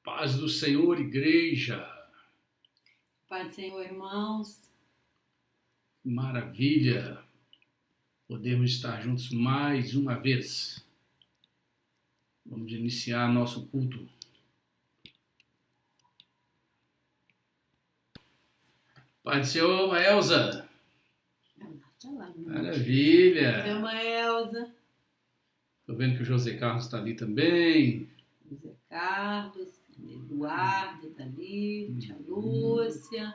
Paz do Senhor, igreja. Pai do Senhor, irmãos. Maravilha. Podemos estar juntos mais uma vez. Vamos iniciar nosso culto. Pai do Senhor, Elza. Maravilha. Chama Elza. Estou vendo que o José Carlos está ali também. José Carlos, Eduardo está ali, tia Lúcia,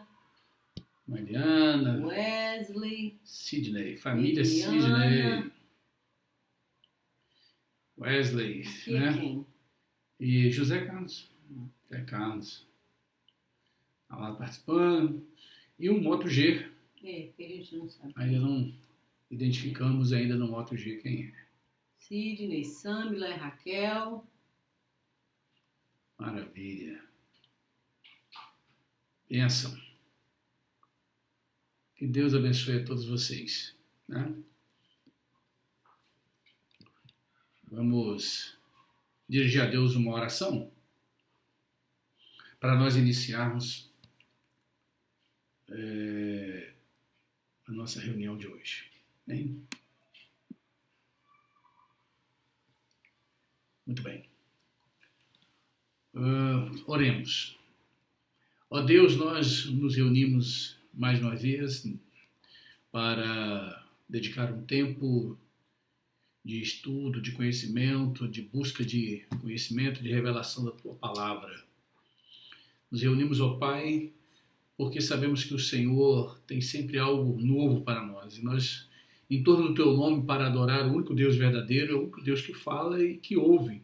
Mariana. Wesley, Sidney, família Eliana. Sidney. Wesley, E né? quem? E José Carlos. José Carlos. Está lá participando. E o Moto G. Que a gente não sabe. Ainda não identificamos ainda no Moto G quem é. Sidney, Samila e Raquel. Maravilha. Bênção. Que Deus abençoe a todos vocês, né? Vamos dirigir a Deus uma oração para nós iniciarmos a nossa reunião de hoje. Hein? Muito bem. Oremos. Ó Deus, nós nos reunimos mais uma vez para dedicar um tempo de estudo, de conhecimento, de busca de conhecimento, de revelação da Tua Palavra. Nos reunimos, ó Pai, porque sabemos que o Senhor tem sempre algo novo para nós. E nós, em torno do Teu nome, para adorar o único Deus verdadeiro, o único Deus que fala e que ouve.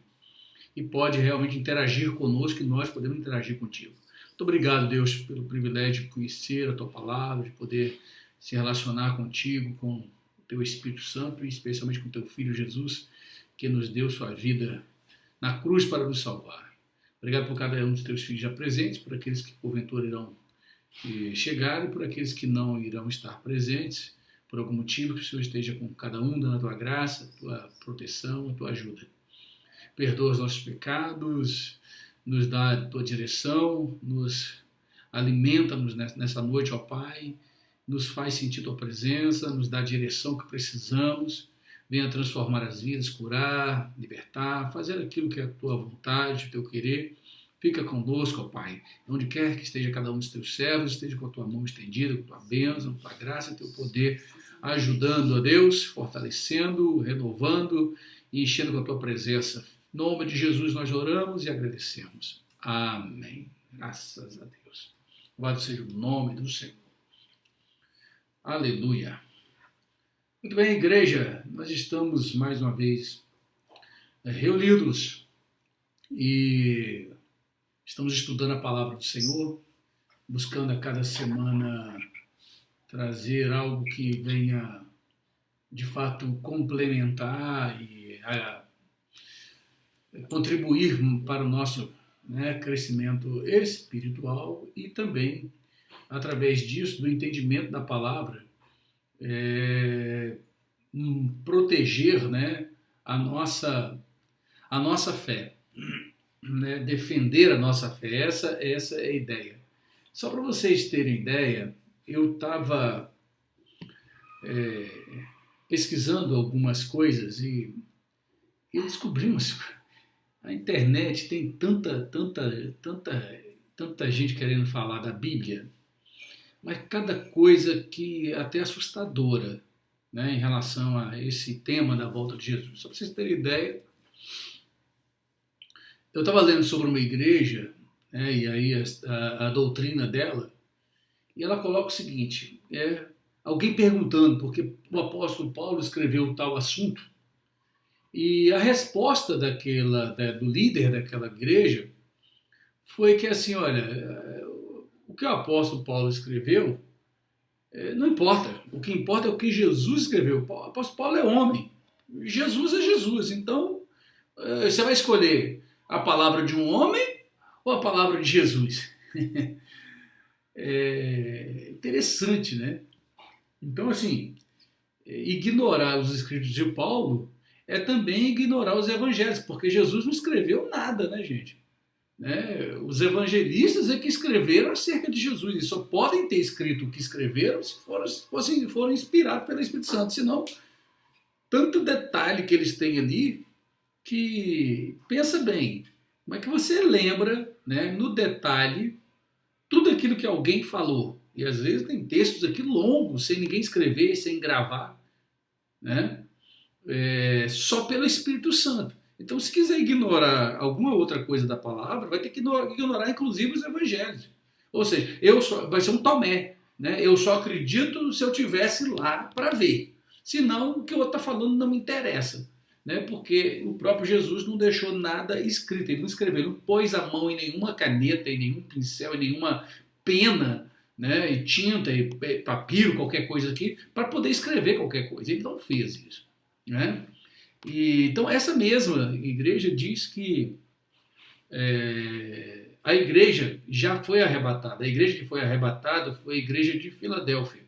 E pode realmente interagir conosco e nós podemos interagir contigo. Muito obrigado, Deus, pelo privilégio de conhecer a Tua Palavra, de poder se relacionar contigo, com o Teu Espírito Santo e especialmente com o Teu Filho Jesus, que nos deu Sua vida na cruz para nos salvar. Obrigado por cada um dos Teus filhos já presentes, por aqueles que porventura irão chegar e por aqueles que não irão estar presentes, por algum motivo, que o Senhor esteja com cada um, dando a Tua graça, a Tua proteção, a Tua ajuda. Perdoa os nossos pecados, nos dá a Tua direção, nos alimenta-nos nessa noite, ó Pai, nos faz sentir Tua presença, nos dá a direção que precisamos, venha transformar as vidas, curar, libertar, fazer aquilo que é a Tua vontade, o Teu querer. Fica conosco, ó Pai, onde quer que esteja cada um dos Teus servos, esteja com a Tua mão estendida, com a Tua bênção, com a Tua graça, Teu poder, ajudando a Deus, fortalecendo, renovando e enchendo com a Tua presença. Em nome de Jesus nós oramos e agradecemos. Amém. Graças a Deus. Louvado seja o nome do Senhor. Aleluia. Muito bem, igreja, nós estamos mais uma vez reunidos e estamos estudando a palavra do Senhor, buscando a cada semana trazer algo que venha de fato complementar e contribuir para o nosso crescimento espiritual e também, através disso, do entendimento da palavra, proteger a nossa fé, defender a nossa fé. Essa é a ideia. Só para vocês terem ideia, eu estava pesquisando algumas coisas e eu descobri a internet tem tanta gente querendo falar da Bíblia, mas cada coisa que até assustadora, em relação a esse tema da volta de Jesus. Só para vocês terem ideia, eu estava lendo sobre uma igreja, e aí a doutrina dela, e ela coloca o seguinte, alguém perguntando por que o apóstolo Paulo escreveu tal assunto, e a resposta do líder daquela igreja foi que assim, olha, o que o apóstolo Paulo escreveu não importa. O que importa é o que Jesus escreveu. O apóstolo Paulo é homem. Jesus é Jesus. Então, você vai escolher a palavra de um homem ou a palavra de Jesus? É interessante, né? Então, assim, ignorar os escritos de Paulo é também ignorar os evangelhos, porque Jesus não escreveu nada, né, gente? né? Os evangelistas é que escreveram acerca de Jesus. E só podem ter escrito o que escreveram se foram inspirados pelo Espírito Santo. Senão, tanto detalhe que eles têm ali que, pensa bem, como é que você lembra, né, no detalhe tudo aquilo que alguém falou? E às vezes tem textos aqui longos, sem ninguém escrever, sem gravar, né? Só pelo Espírito Santo. Então, se quiser ignorar alguma outra coisa da palavra, vai ter que ignorar inclusive os evangelhos. Ou seja, vai ser um Tomé, né? Eu só acredito se eu tivesse lá para ver. Senão, o que o outro está falando não me interessa, né? Porque o próprio Jesus não deixou nada escrito. Ele não escreveu, ele não pôs a mão em nenhuma caneta, em nenhum pincel, em nenhuma pena, né? E tinta, e papiro, qualquer coisa aqui, para poder escrever qualquer coisa. Ele não fez isso, né? Então, essa mesma igreja diz que a igreja já foi arrebatada. A igreja que foi arrebatada foi a igreja de Filadélfia.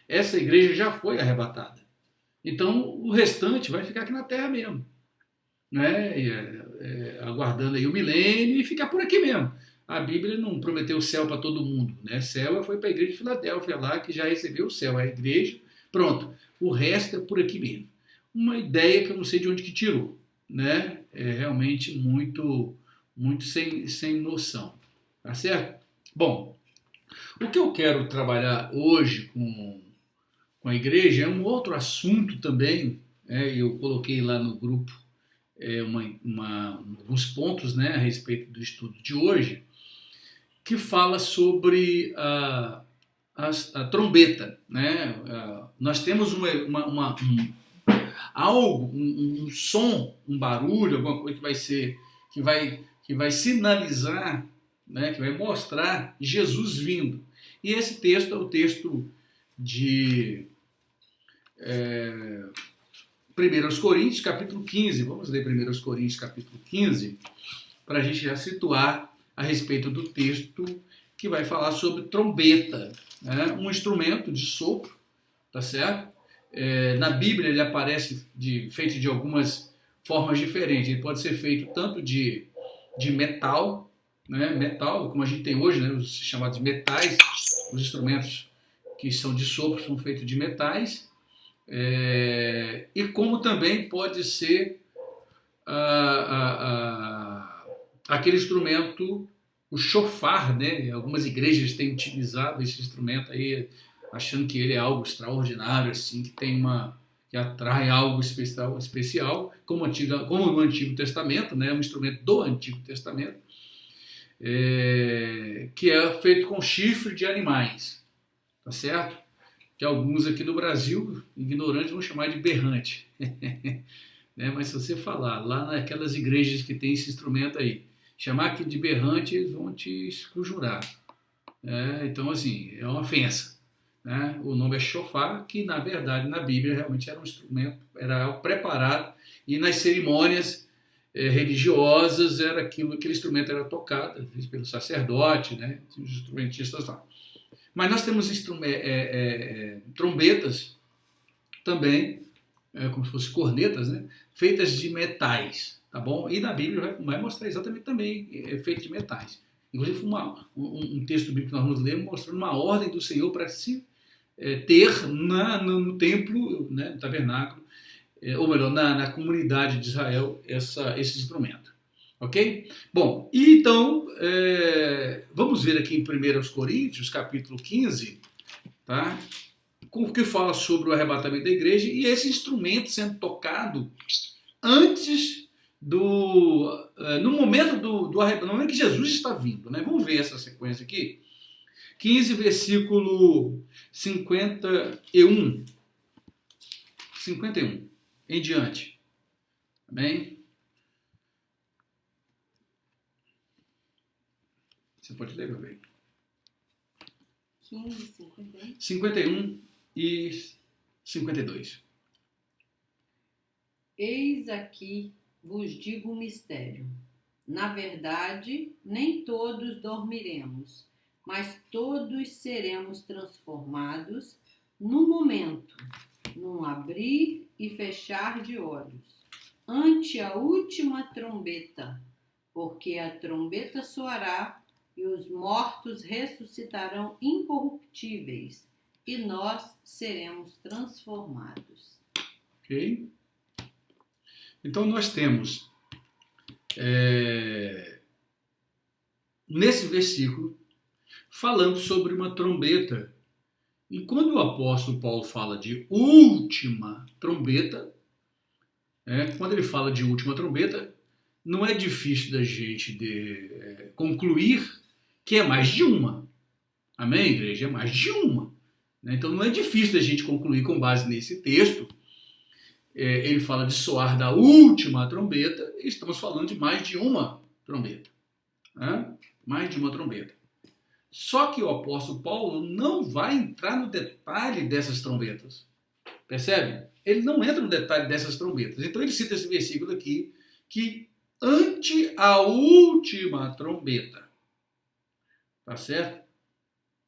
Essa igreja já foi arrebatada. Então, o restante vai ficar aqui na terra mesmo, né? Aguardando aí o milênio e ficar por aqui mesmo. A Bíblia não prometeu o céu para todo mundo, né? Céu foi para a igreja de Filadélfia lá, que já recebeu o céu, a igreja. Pronto, o resto é por aqui mesmo. Uma ideia que eu não sei de onde que tirou, né? É realmente muito, muito sem noção, tá certo? Bom, o que eu quero trabalhar hoje com a igreja é um outro assunto também, né? Eu coloquei lá no grupo alguns pontos, né, a respeito do estudo de hoje, que fala sobre a trombeta, né? Nós temos um som, um barulho, alguma coisa que vai sinalizar, né, que vai mostrar Jesus vindo. E esse texto é o texto de 1 Coríntios, capítulo 15. Vamos ler 1 Coríntios, capítulo 15, para a gente já situar a respeito do texto que vai falar sobre trombeta, né? Um instrumento de sopro, tá certo? Na Bíblia ele aparece feito de algumas formas diferentes. Ele pode ser feito tanto de metal, né? Metal, como a gente tem hoje, né? Os chamados metais, os instrumentos que são de sopro são feitos de metais, e como também pode ser aquele instrumento, o shofar, né? Algumas igrejas têm utilizado esse instrumento aí, achando que ele é algo extraordinário, assim, que atrai algo especial, como no Antigo Testamento, né? Um instrumento do Antigo Testamento, que é feito com chifre de animais, tá certo? Que alguns aqui no Brasil, ignorantes, vão chamar de berrante. Né? Mas se você falar lá naquelas igrejas que tem esse instrumento aí, chamar aqui de berrante, eles vão te esconjurar. Então, assim, é uma ofensa. Né? O nome é shofar, que na verdade na Bíblia realmente era um instrumento, era algo preparado, e nas cerimônias religiosas aquele instrumento era tocado pelo sacerdote, né? Os instrumentistas lá. Mas nós temos trombetas também, como se fossem cornetas, né? Feitas de metais, tá bom? E na Bíblia vai mostrar exatamente também feito de metais. Inclusive um texto bíblico que nós vamos ler mostrando uma ordem do Senhor para se ter no templo, né, no tabernáculo, ou melhor, na comunidade de Israel, esse instrumento. Ok? Bom, e então, vamos ver aqui em 1 Coríntios, capítulo 15, tá? Com o que fala sobre o arrebatamento da igreja e esse instrumento sendo tocado antes no momento do arrebatamento, no momento que Jesus está vindo, né? Vamos ver essa sequência aqui. 15, versículo 51 em diante. Amém? Você pode ler, meu bem. 15, 51. 51 e 52. Eis aqui vos digo um mistério. Na verdade, nem todos dormiremos, mas todos seremos transformados num momento, num abrir e fechar de olhos, ante a última trombeta. porque a trombeta soará e os mortos ressuscitarão incorruptíveis, e nós seremos transformados. Ok? Então nós temos nesse versículo falando sobre uma trombeta. E quando o apóstolo Paulo fala de última trombeta, quando ele fala de última trombeta, não é difícil da gente concluir que é mais de uma. Amém, igreja? É mais de uma. Então não é difícil da gente concluir com base nesse texto. Ele fala de soar da última trombeta, e estamos falando de mais de uma trombeta. Mais de uma trombeta. Só que o apóstolo Paulo não vai entrar no detalhe dessas trombetas. Percebe? Ele não entra no detalhe dessas trombetas. Então ele cita esse versículo aqui, que ante a última trombeta. Tá certo?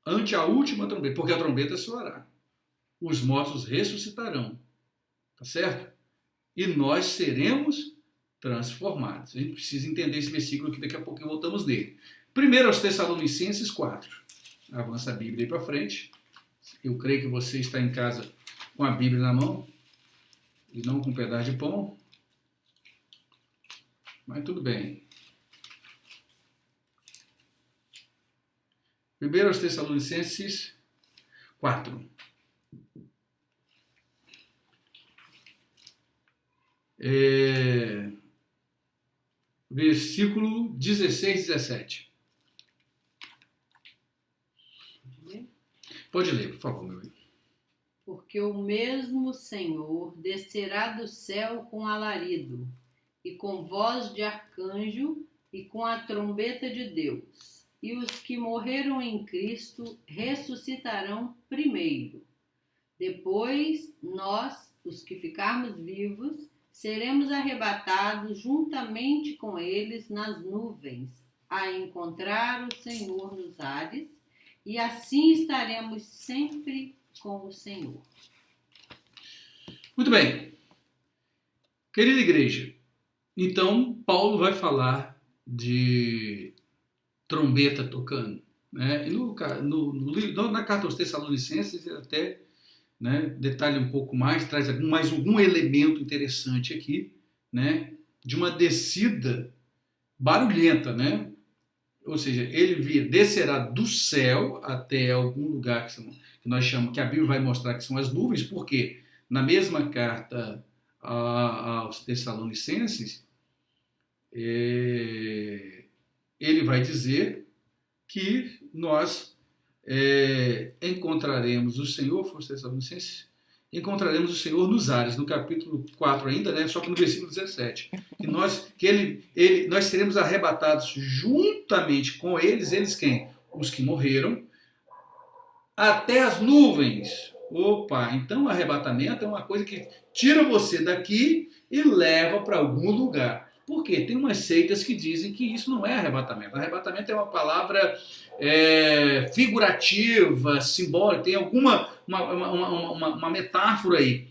Ante a última trombeta, porque a trombeta soará. Os mortos ressuscitarão. Tá certo? E nós seremos transformados. A gente precisa entender esse versículo aqui, daqui a pouco voltamos nele. Primeiro aos Tessalonicenses 4. Avança a Bíblia aí para frente. Eu creio que você está em casa com a Bíblia na mão e não com um pedaço de pão. Mas tudo bem. Primeiro aos Tessalonicenses 4. Versículo 16 e 17. Pode ler, por favor, meu amigo. Porque o mesmo Senhor descerá do céu com alarido, e com voz de arcanjo, e com a trombeta de Deus. E os que morreram em Cristo ressuscitarão primeiro. Depois, nós, os que ficarmos vivos, seremos arrebatados juntamente com eles nas nuvens, a encontrar o Senhor nos ares, e assim estaremos sempre com o Senhor. Muito bem. Querida igreja, então Paulo vai falar de trombeta tocando. Né? E na carta aos Tessalonicenses ele até detalha um pouco mais, traz mais algum elemento interessante aqui, de uma descida barulhenta, ou seja, ele descerá do céu até algum lugar que nós chamamos, que a Bíblia vai mostrar que são as nuvens, porque na mesma carta aos Tessalonicenses, ele vai dizer que nós encontraremos o Senhor, encontraremos o Senhor nos ares, no capítulo 4 ainda, só que no versículo 17. Nós seremos arrebatados juntamente com eles quem? Os que morreram, até as nuvens. Opa, então o arrebatamento é uma coisa que tira você daqui e leva para algum lugar. Por quê? Tem umas seitas que dizem que isso não é arrebatamento. Arrebatamento é uma palavra figurativa, simbólica, tem alguma uma metáfora aí,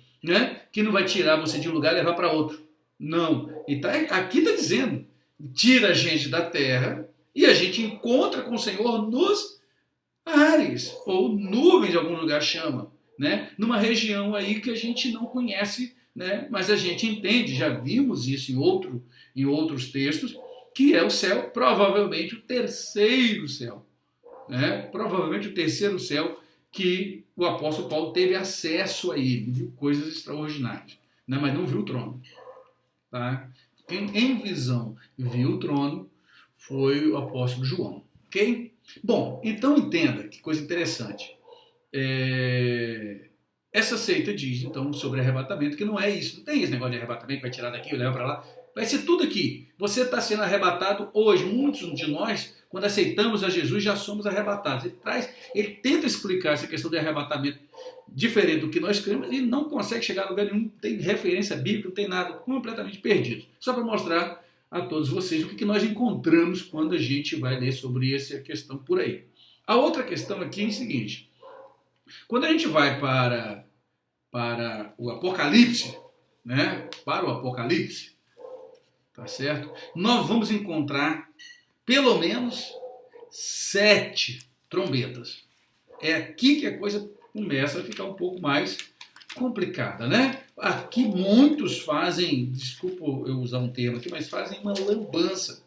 que não vai tirar você de um lugar e levar para outro. Não. Então, aqui está dizendo, tira a gente da terra e a gente encontra com o Senhor nos ares, ou nuvens de algum lugar chama, numa região aí que a gente não conhece, mas a gente entende, já vimos isso em outros textos, que é o céu, provavelmente o terceiro céu. Provavelmente o terceiro céu que o apóstolo Paulo teve acesso a ele, viu coisas extraordinárias, mas não viu o trono. Tá? Quem em visão viu o trono foi o apóstolo João. Ok? Bom, então entenda que coisa interessante. Essa seita diz, então, sobre arrebatamento, que não é isso. Não tem esse negócio de arrebatamento que vai tirar daqui e levar para lá. Vai ser tudo aqui. Você está sendo arrebatado hoje. Muitos de nós, quando aceitamos a Jesus, já somos arrebatados. Ele tenta explicar essa questão de arrebatamento diferente do que nós cremos e não consegue chegar a lugar nenhum. Não tem referência bíblica, não tem nada, completamente perdido. Só para mostrar a todos vocês o que nós encontramos quando a gente vai ler sobre essa questão por aí. A outra questão aqui é o seguinte. Quando a gente vai para o Apocalipse, para o Apocalipse, tá certo? Nós vamos encontrar pelo menos 7 trombetas. É aqui que a coisa começa a ficar um pouco mais complicada, né? Aqui muitos fazem, desculpa eu usar um termo aqui, mas fazem uma lambança,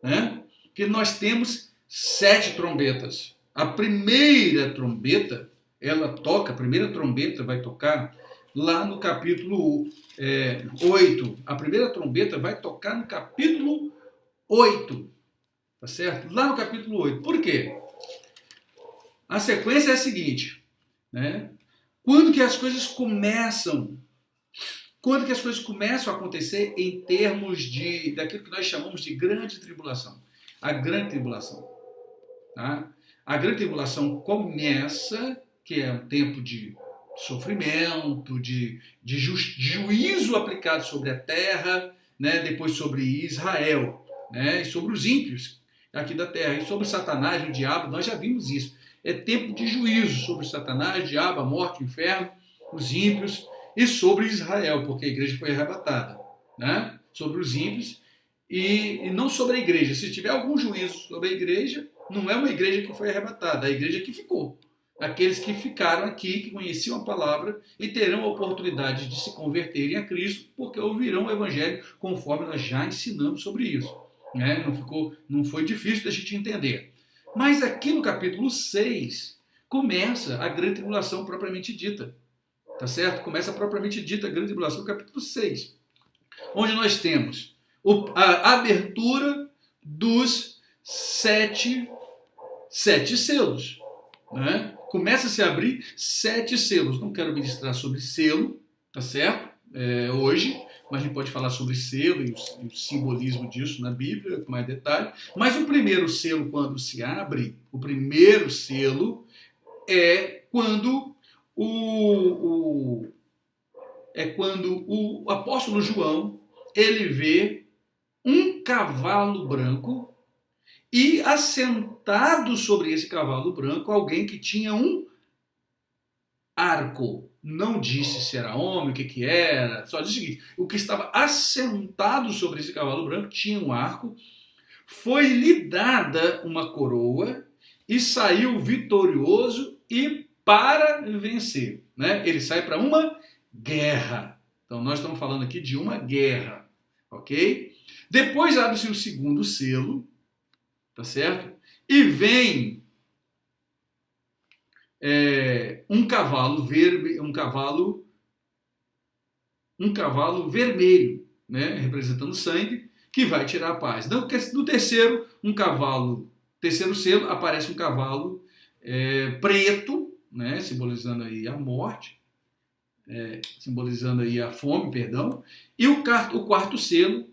né? Que nós temos 7 trombetas. A primeira trombeta, a primeira trombeta vai tocar lá no capítulo 8. A primeira trombeta vai tocar no capítulo 8, tá certo? Lá no capítulo 8. Por quê? A sequência é a seguinte, né? Quando que as coisas começam a acontecer em termos daquilo que nós chamamos de grande tribulação. A grande tribulação. Tá? A grande tribulação começa, que é um tempo de sofrimento, de juízo aplicado sobre a terra, né? Depois sobre Israel, né? E sobre os ímpios aqui da terra, e sobre Satanás, o diabo, nós já vimos isso. É tempo de juízo sobre Satanás, o diabo, a morte, o inferno, os ímpios, e sobre Israel, porque a igreja foi arrebatada, né? Sobre os ímpios e não sobre a igreja. Se tiver algum juízo sobre a igreja, não é uma igreja que foi arrebatada, é a igreja que ficou. Aqueles que ficaram aqui, que conheciam a palavra e terão a oportunidade de se converterem a Cristo, porque ouvirão o evangelho conforme nós já ensinamos sobre isso. Né? Não foi difícil da gente entender. Mas aqui no capítulo 6 começa a grande tribulação propriamente dita. Tá certo? Começa a propriamente dita a grande tribulação no capítulo 6. Onde nós temos a abertura dos 7 selos. Né? Começa a se abrir 7 selos. Não quero ministrar sobre selo, tá certo? Hoje, mas a gente pode falar sobre selo e o simbolismo disso na Bíblia, com mais detalhe. Mas o primeiro selo, quando se abre, o primeiro selo é quando o apóstolo João ele vê um cavalo branco e assentado sobre esse cavalo branco alguém que tinha um arco. Não disse se era homem, o que era, só disse o seguinte: o que estava assentado sobre esse cavalo branco tinha um arco, foi-lhe dada uma coroa e saiu vitorioso e para vencer. Né? Ele sai para uma guerra. Então nós estamos falando aqui de uma guerra, ok? Depois abre-se o segundo selo, tá certo? E vem um cavalo vermelho, né, representando sangue, que vai tirar a paz. No terceiro selo, aparece um cavalo preto, né, simbolizando aí a morte, simbolizando aí a fome, perdão. E o quarto selo,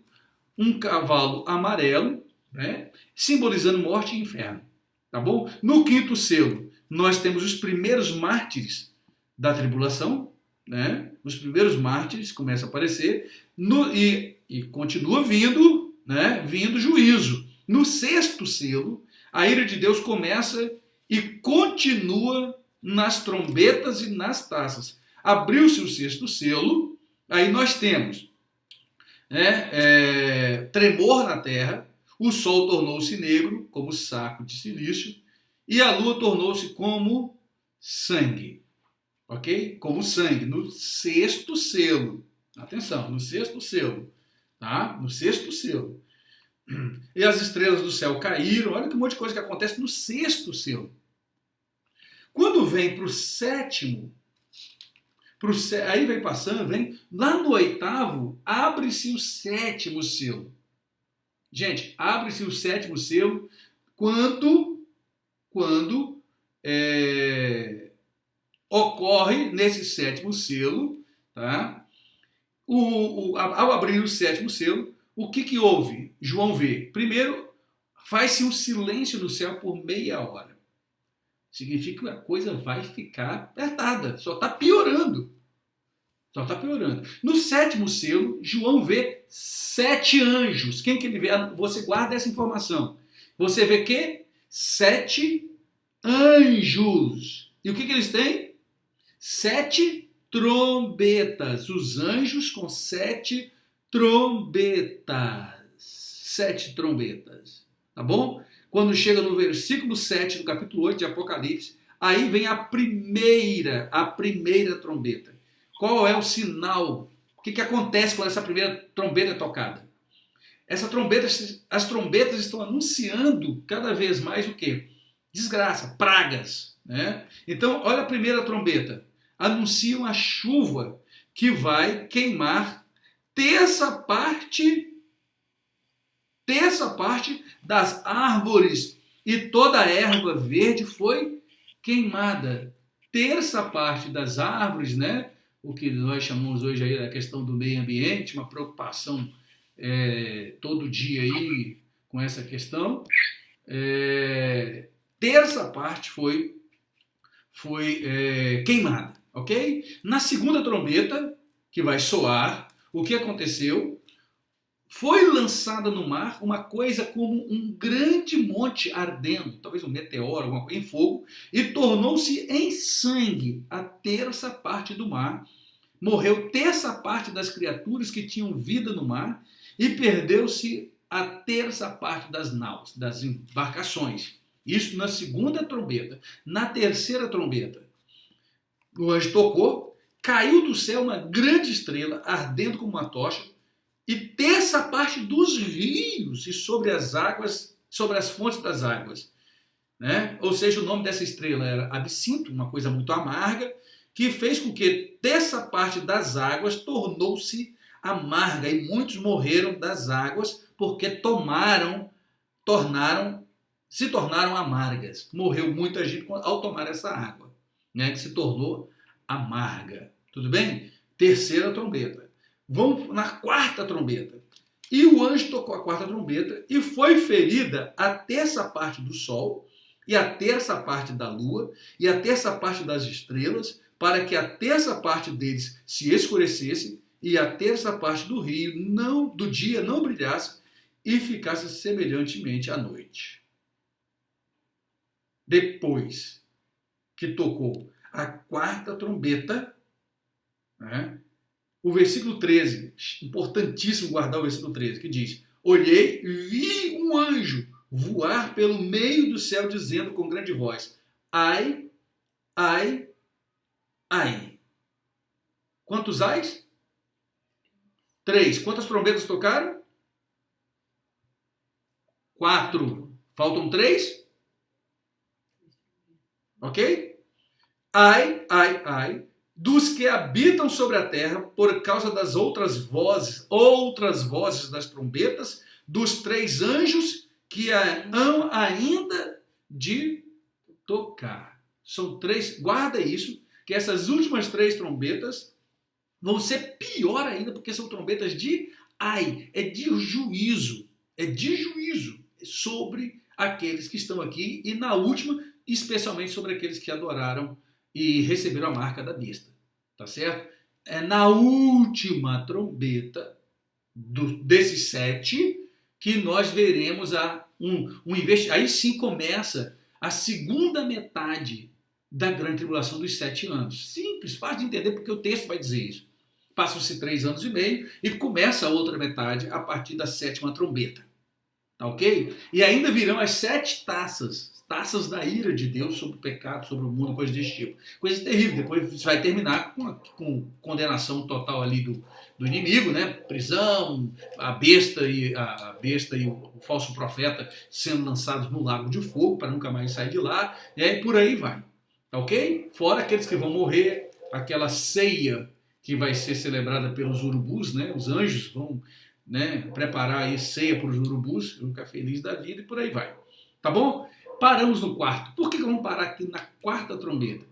um cavalo amarelo, né, simbolizando morte e inferno. Tá bom? No quinto selo, nós temos os primeiros mártires da tribulação, né? Os primeiros mártires começam a aparecer e continua vindo, né? Vindo juízo. No sexto selo, a ira de Deus começa e continua nas trombetas e nas taças. Abriu-se o sexto selo, aí nós temos tremor na terra, o sol tornou-se negro, como saco de silício, e a lua tornou-se como sangue. Ok? Como sangue, no sexto selo. Atenção, no sexto selo. Tá? No sexto selo. E as estrelas do céu caíram. Olha que monte de coisa que acontece no sexto selo. Quando vem para o sétimo, aí vem passando, lá no oitavo, abre-se o sétimo selo. Gente, abre-se o sétimo selo quando ocorre nesse sétimo selo, tá? Ao abrir o sétimo selo, o que houve? João vê. Primeiro, faz-se um silêncio no céu por meia hora. Significa que a coisa vai ficar apertada, só está piorando. No sétimo selo, João vê 7 anjos. Quem que ele vê? Você guarda essa informação. Você vê que 7 anjos. E o que eles têm? 7 trombetas. Os anjos com 7 trombetas. 7 trombetas. Tá bom? Quando chega no versículo 7 do capítulo 8 de Apocalipse, aí vem a primeira trombeta. Qual é o sinal? O que acontece quando essa primeira trombeta é tocada? As trombetas estão anunciando cada vez mais o quê? Desgraça, pragas, né? Então, olha a primeira trombeta. Anunciam a chuva que vai queimar terça parte das árvores e toda a erva verde foi queimada. Terça parte das árvores, né? O que nós chamamos hoje aí da questão do meio ambiente, uma preocupação todo dia aí com essa questão. Terça parte foi queimada, ok? Na segunda trombeta, que vai soar, o que aconteceu? Foi lançada no mar uma coisa como um grande monte ardendo, talvez um meteoro, alguma coisa em fogo, e tornou-se em sangue a terça parte do mar. Morreu terça parte das criaturas que tinham vida no mar e perdeu-se a terça parte das naus, das embarcações. Isso na segunda trombeta. Na terceira trombeta, o anjo tocou, caiu do céu uma grande estrela, ardendo como uma tocha, e terça parte dos rios e sobre as águas, sobre as fontes das águas. Né? Ou seja, o nome dessa estrela era absinto, uma coisa muito amarga, que fez com que terça parte das águas tornou-se amarga, e muitos morreram das águas porque se tornaram amargas. Morreu muita gente ao tomar essa água, né, que se tornou amarga. Tudo bem? Terceira trombeta. Vamos na quarta trombeta. E o anjo tocou a quarta trombeta e foi ferida a terça parte do sol e a terça parte da lua e a terça parte das estrelas, para que a terça parte deles se escurecesse e a terça parte do dia não brilhasse e ficasse semelhantemente à noite. Depois que tocou a quarta trombeta, né, o versículo 13, importantíssimo guardar o versículo 13, que diz: olhei e vi um anjo voar pelo meio do céu, dizendo com grande voz: ai, ai, ai. Quantos ais? 3. Quantas trombetas tocaram? 4. Faltam 3? Ok? Ai, ai, ai, dos que habitam sobre a terra, por causa das outras vozes das trombetas, dos 3 anjos que hão ainda de tocar. São 3, guarda isso, que essas últimas 3 trombetas vão ser pior ainda, porque são trombetas de ai, é de juízo sobre aqueles que estão aqui, e na última, especialmente sobre aqueles que adoraram e receberam a marca da besta. Tá certo? É na última trombeta desses 7 que nós veremos aí sim começa a segunda metade da grande tribulação dos 7 anos. Simples, fácil de entender, porque o texto vai dizer isso. Passam-se 3 anos e meio e começa a outra metade a partir da 7ª trombeta. Tá ok? E ainda virão as 7 taças da ira de Deus sobre o pecado, sobre o mundo, coisas desse tipo. Coisa terrível. Depois vai terminar com condenação total ali do inimigo, né? Prisão, a besta e o falso profeta sendo lançados no lago de fogo para nunca mais sair de lá. E aí por aí vai. Tá ok? Fora aqueles que vão morrer, aquela ceia que vai ser celebrada pelos urubus, né? Os anjos vão, né, preparar aí ceia para os urubus, vão ficar felizes da vida e por aí vai. Tá bom? Paramos no quarto. Por que vamos parar aqui na quarta trombeta?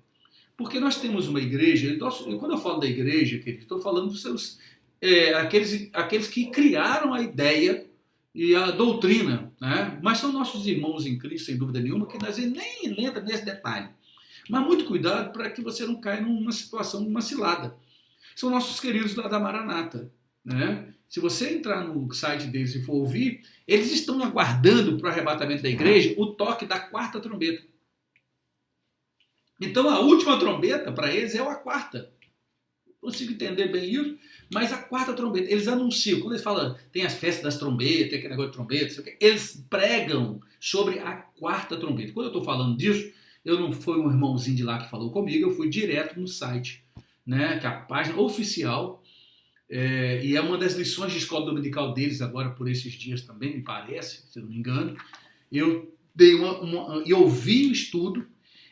Porque nós temos uma igreja, e quando eu falo da igreja, querido, estou falando dos seus, aqueles que criaram a ideia e a doutrina, né? Mas são nossos irmãos em Cristo, sem dúvida nenhuma, que nós nem entra nesse detalhe. Mas muito cuidado para que você não caia numa situação, numa cilada. São nossos queridos da Maranata, né? Se você entrar no site deles e for ouvir, eles estão aguardando para o arrebatamento da igreja o toque da quarta trombeta. Então a última trombeta para eles é a quarta. Consigo entender bem isso? Mas a quarta trombeta, eles anunciam, quando eles falam, tem as festas das trombetas, tem aquele negócio de trombeta, eles pregam sobre a quarta trombeta. Quando eu estou falando disso, eu não fui um irmãozinho de lá que falou comigo, eu fui direto no site, né, que é a página oficial, e é uma das lições de escola dominical deles agora por esses dias também, me parece, se eu não me engano. Eu dei eu ouvi o estudo,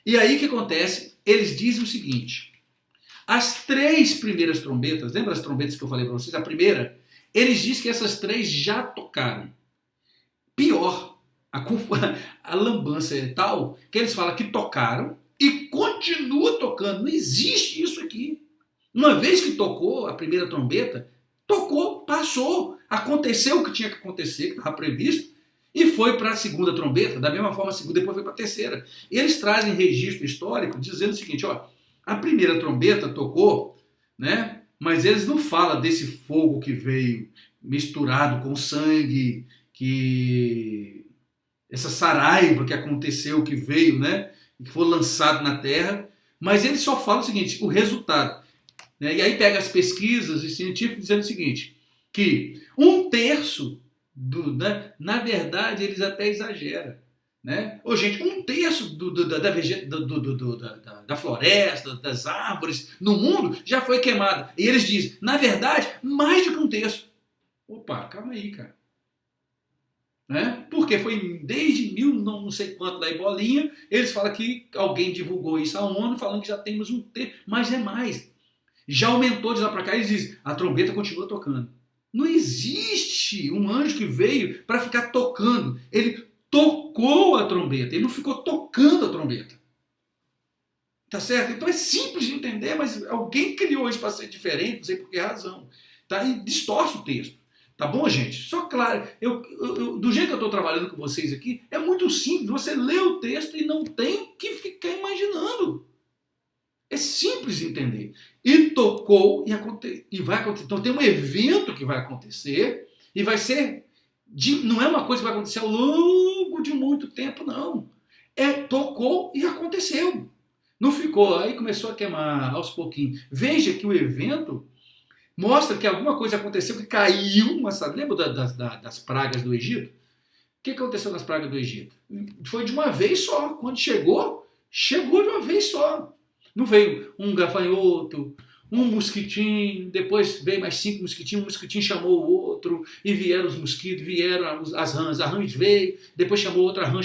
e aí o que acontece? Eles dizem o seguinte: as 3 primeiras trombetas, lembra as trombetas que eu falei para vocês? A primeira, eles dizem que essas 3 já tocaram. Pior, a lambança é tal que eles falam que tocaram e continua tocando. Não existe isso aqui. Uma vez que tocou a primeira trombeta, tocou, passou, aconteceu o que tinha que acontecer, que estava previsto, e foi para a segunda trombeta, da mesma forma a segunda, depois foi para a terceira. Eles trazem registro histórico dizendo o seguinte, ó, a primeira trombeta tocou, né? Mas eles não falam desse fogo que veio misturado com sangue, que essa saraiva que aconteceu, que veio, né? Que foi lançado na terra. Mas eles só falam o seguinte, o resultado. Né? E aí pega as pesquisas e científicos dizendo o seguinte, que 1/3 né? Na verdade, eles até exageram. Né? Ô, gente, 1/3 da floresta, das árvores no mundo já foi queimada. E eles dizem, na verdade, mais do que 1/3. Opa, calma aí, cara. Né? Porque foi desde não sei quanto da bolinha, eles falam que alguém divulgou isso à ONU, falando que já temos 1/3, mas é mais. Já aumentou de lá para cá, eles dizem, a trombeta continua tocando. Não existe um anjo que veio para ficar tocando. Ele tocou a trombeta, ele não ficou tocando a trombeta. Tá certo? Então é simples de entender, mas alguém criou isso para ser diferente, não sei por que razão. Tá? E distorce o texto. Tá bom, gente? Só claro, do jeito que eu estou trabalhando com vocês aqui, é muito simples. Você lê o texto e não tem que ficar imaginando. É simples de entender. E tocou e vai acontecer. Então tem um evento que vai acontecer e vai ser... não é uma coisa que vai acontecer ao longo de muito tempo, não. Tocou e aconteceu. Não ficou, aí começou a queimar aos pouquinhos. Veja que o evento mostra que alguma coisa aconteceu, que caiu, lembra das pragas do Egito? O que aconteceu nas pragas do Egito? Foi de uma vez só. Quando chegou de uma vez só. Não veio um gafanhoto, um mosquitinho, depois veio mais 5 mosquitinhos, um mosquitinho chamou o outro, e vieram os mosquitos, vieram as rãs, a rã veio, depois chamou outra rã,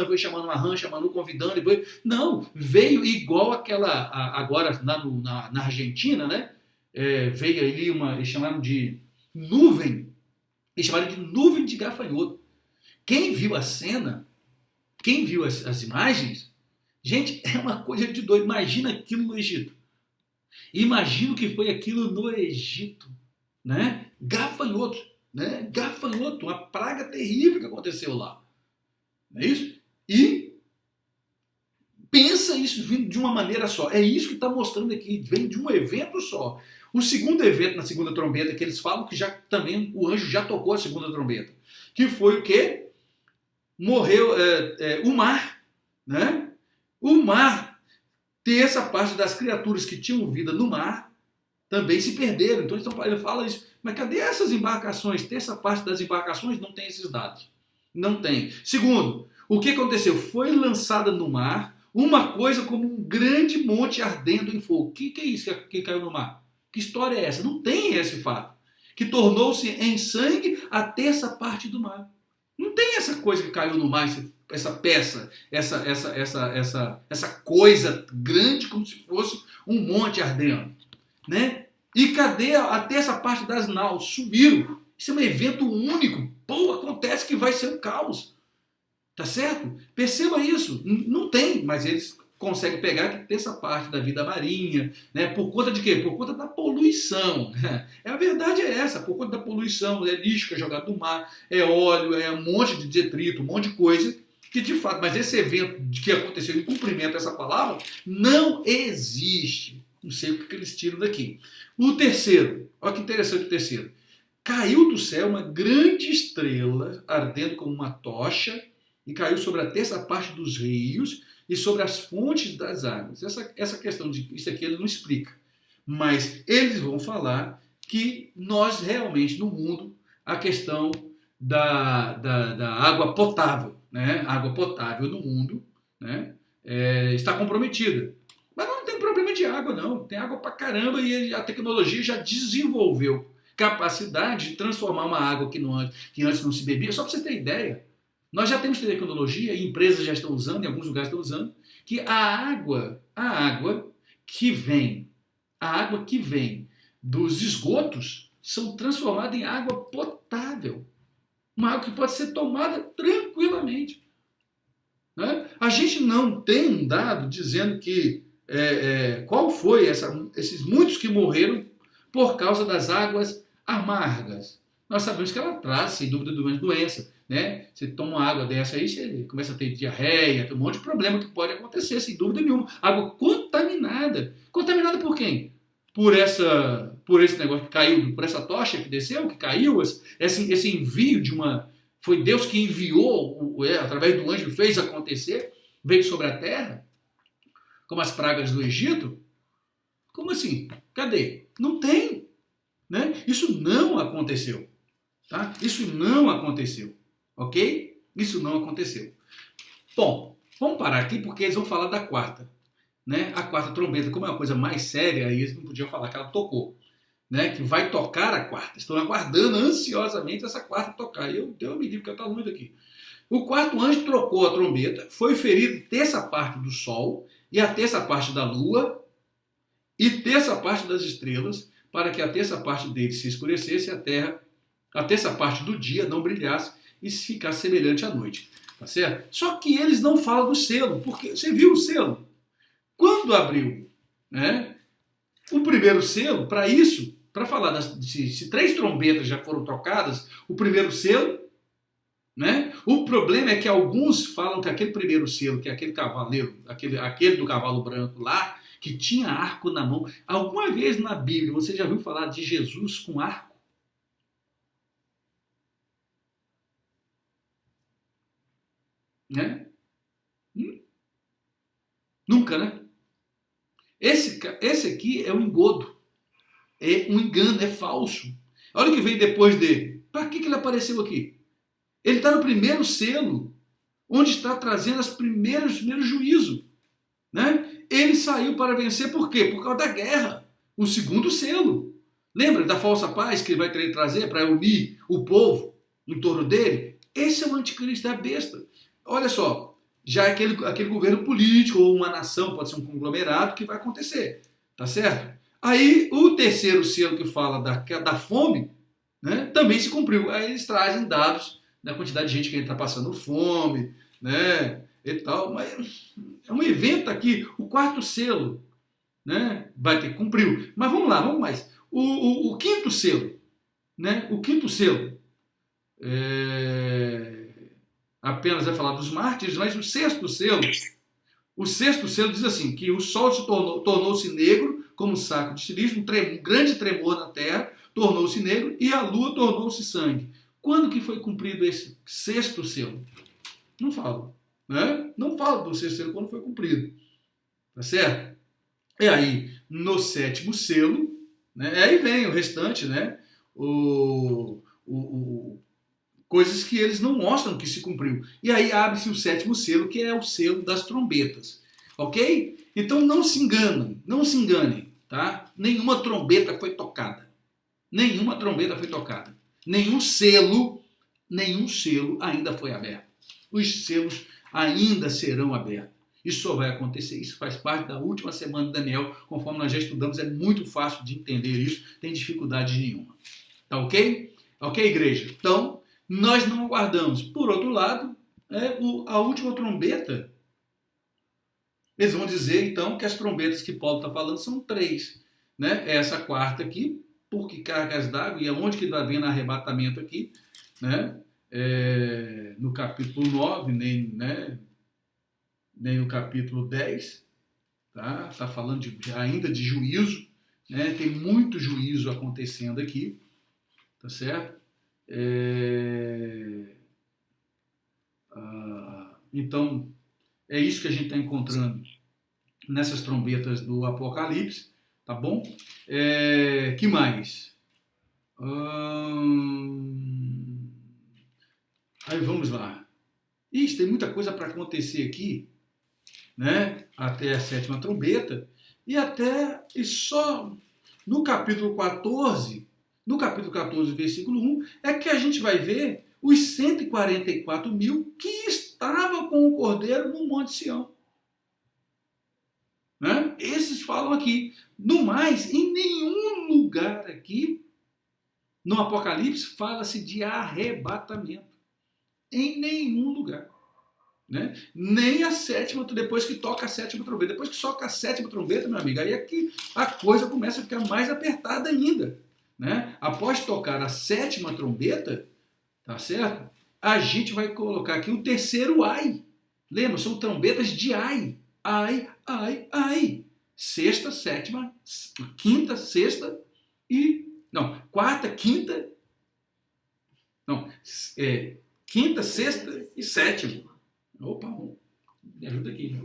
depois chamando uma rã, chamando, convidando, depois... Não, veio igual aquela, agora na Argentina, né? Veio ali eles chamaram de nuvem de gafanhoto. Quem viu a cena, quem viu as imagens, gente, é uma coisa de doido. Imagina aquilo no Egito. Imagina o que foi aquilo no Egito. Né? Gafanhoto. Né? Gafanhoto, uma praga terrível que aconteceu lá. Não é isso? E pensa isso vindo de uma maneira só. É isso que está mostrando aqui. Vem de um evento só. O segundo evento na segunda trombeta, que eles falam que já também o anjo já tocou a segunda trombeta. Que foi o quê? Morreu o mar. Né? O mar, terça parte das criaturas que tinham vida no mar também se perderam. Então ele fala isso. Mas cadê essas embarcações? Terça parte das embarcações não tem esses dados. Não tem. Segundo, o que aconteceu? Foi lançada no mar uma coisa como um grande monte ardendo em fogo. O que é isso que caiu no mar? Que história é essa? Não tem esse fato. Que tornou-se em sangue a terça parte do mar. Não tem essa coisa que caiu no mar, essa peça, essa coisa grande como se fosse um monte ardendo. Né? E cadê a terça parte das naus? Sumiram. Isso é um evento único. Pô, acontece que vai ser um caos. Tá certo? Perceba isso. Não tem, mas eles conseguem pegar que terça parte da vida marinha, né? Por conta de quê? Por conta da poluição. A verdade é essa, por conta da poluição, é lixo que é jogado no mar, é óleo, é um monte de detrito, um monte de coisa, que de fato, mas esse evento que aconteceu em cumprimento dessa palavra, não existe. Não sei o que eles tiram daqui. O terceiro, olha que interessante o terceiro. Caiu do céu uma grande estrela, ardendo como uma tocha, e caiu sobre a terça parte dos rios e sobre as fontes das águas. Essa questão de isso aqui ele não explica. Mas eles vão falar que nós realmente, no mundo, a questão da água potável, né? Água potável no mundo, né? Está comprometida. Mas não tem problema de água, não. Tem água pra caramba e a tecnologia já desenvolveu capacidade de transformar uma água que antes não se bebia. Só para vocês terem ideia, nós já temos tecnologia e empresas já estão usando, em alguns lugares estão usando, que a água que vem, a água que vem dos esgotos são transformadas em água potável. Uma água que pode ser tomada tranquilamente. Né? A gente não tem um dado dizendo que qual foi esses muitos que morreram por causa das águas amargas. Nós sabemos que ela traz, sem dúvida, doença. Né? Você toma uma água dessa aí, você começa a ter diarreia, tem um monte de problema que pode acontecer, sem dúvida nenhuma. Água contaminada. Contaminada por quem? Por esse negócio que caiu, por essa tocha que desceu, que caiu, esse envio de uma... Foi Deus que enviou, através do anjo, fez acontecer, veio sobre a terra, como as pragas do Egito. Como assim? Cadê? Não tem. Né? Isso não aconteceu. Tá? Isso não aconteceu. Ok? Isso não aconteceu. Bom, vamos parar aqui porque eles vão falar da quarta. Né? A quarta trombeta, como é uma coisa mais séria, aí eles não podiam falar que ela tocou. Né? Que vai tocar a quarta. Estão aguardando ansiosamente essa quarta tocar. E eu me livre que eu estou muito aqui. O quarto anjo trocou a trombeta, foi ferido terça parte do sol e a terça parte da lua e terça parte das estrelas, para que a terça parte dele se escurecesse e a terça parte do dia não brilhasse e ficasse semelhante à noite. Tá certo? Só que eles não falam do selo, porque você viu o selo? Quando abriu, né, o primeiro selo, para isso, para falar se 3 trombetas já foram trocadas, o primeiro selo, né? O problema é que alguns falam que aquele primeiro selo, que é aquele cavaleiro, aquele do cavalo branco lá, que tinha arco na mão. Alguma vez na Bíblia você já viu falar de Jesus com arco? Né? Nunca, né? Esse aqui é um engodo, é um engano, é falso. Olha o que vem depois dele. Para que ele apareceu aqui? Ele está no primeiro selo, onde está trazendo os primeiros juízos. Né? Ele saiu para vencer por quê? Por causa da guerra. O segundo selo. Lembra da falsa paz que ele vai querer trazer para unir o povo em torno dele? Esse é o anticristo, é a besta. Olha só, já é aquele governo político ou uma nação, pode ser um conglomerado, que vai acontecer. Tá certo? Aí o terceiro selo que fala da fome, né, também se cumpriu. Aí eles trazem dados da quantidade de gente que está passando fome, né, e tal. Mas é um evento aqui, o quarto selo, né, vai ter que cumprir. Mas vamos lá, vamos mais. O quinto selo, né, o quinto selo, apenas vai falar dos mártires, mas o sexto selo diz assim, que o sol tornou-se negro como um saco de silicio, um grande tremor na terra, tornou-se negro, e a lua tornou-se sangue. Quando que foi cumprido esse sexto selo? Não fala. Né? Não fala do sexto selo quando foi cumprido. Tá certo? E aí, no sétimo selo, né, aí vem o restante, né? Coisas que eles não mostram que se cumpriu. E aí abre-se o sétimo selo, que é o selo das trombetas. Ok? Então não se enganem, tá? Nenhuma trombeta foi tocada. Nenhuma trombeta foi tocada. Nenhum selo ainda foi aberto. Os selos ainda serão abertos. Isso só vai acontecer, isso faz parte da última semana de Daniel, conforme nós já estudamos, é muito fácil de entender isso, tem dificuldade nenhuma. Tá ok? Ok, igreja? Então, nós não aguardamos. Por outro lado, a última trombeta, eles vão dizer, então, que as trombetas que Paulo está falando são 3. Né? Essa quarta aqui, porque cargas d'água, e aonde que está vendo arrebatamento aqui, né? No capítulo 9, nem no capítulo 10, tá? Está falando ainda de juízo, né? Tem muito juízo acontecendo aqui, tá certo? Então, é isso que a gente está encontrando nessas trombetas do Apocalipse, tá bom? Que mais? Aí vamos lá. Ixi, tem muita coisa para acontecer aqui, né? Até a sétima trombeta. E só no capítulo 14, versículo 1, é que a gente vai ver os 144 mil que estavam com o Cordeiro no Monte Sião. Né? Esses falam aqui. No mais, em nenhum lugar aqui, no Apocalipse, fala-se de arrebatamento. Em nenhum lugar. Né? Nem a sétima, depois que toca a sétima trombeta. Depois que toca a sétima trombeta, meu amigo, aí é que a coisa começa a ficar mais apertada ainda. Né? Após tocar a sétima trombeta, tá certo? A gente vai colocar aqui o terceiro ai. Lembra? São trombetas de ai. Ai, ai, ai. Sexta, sétima, quinta, sexta e... Não, quarta, quinta... Não, quinta, sexta e sétima. Opa, me ajuda aqui.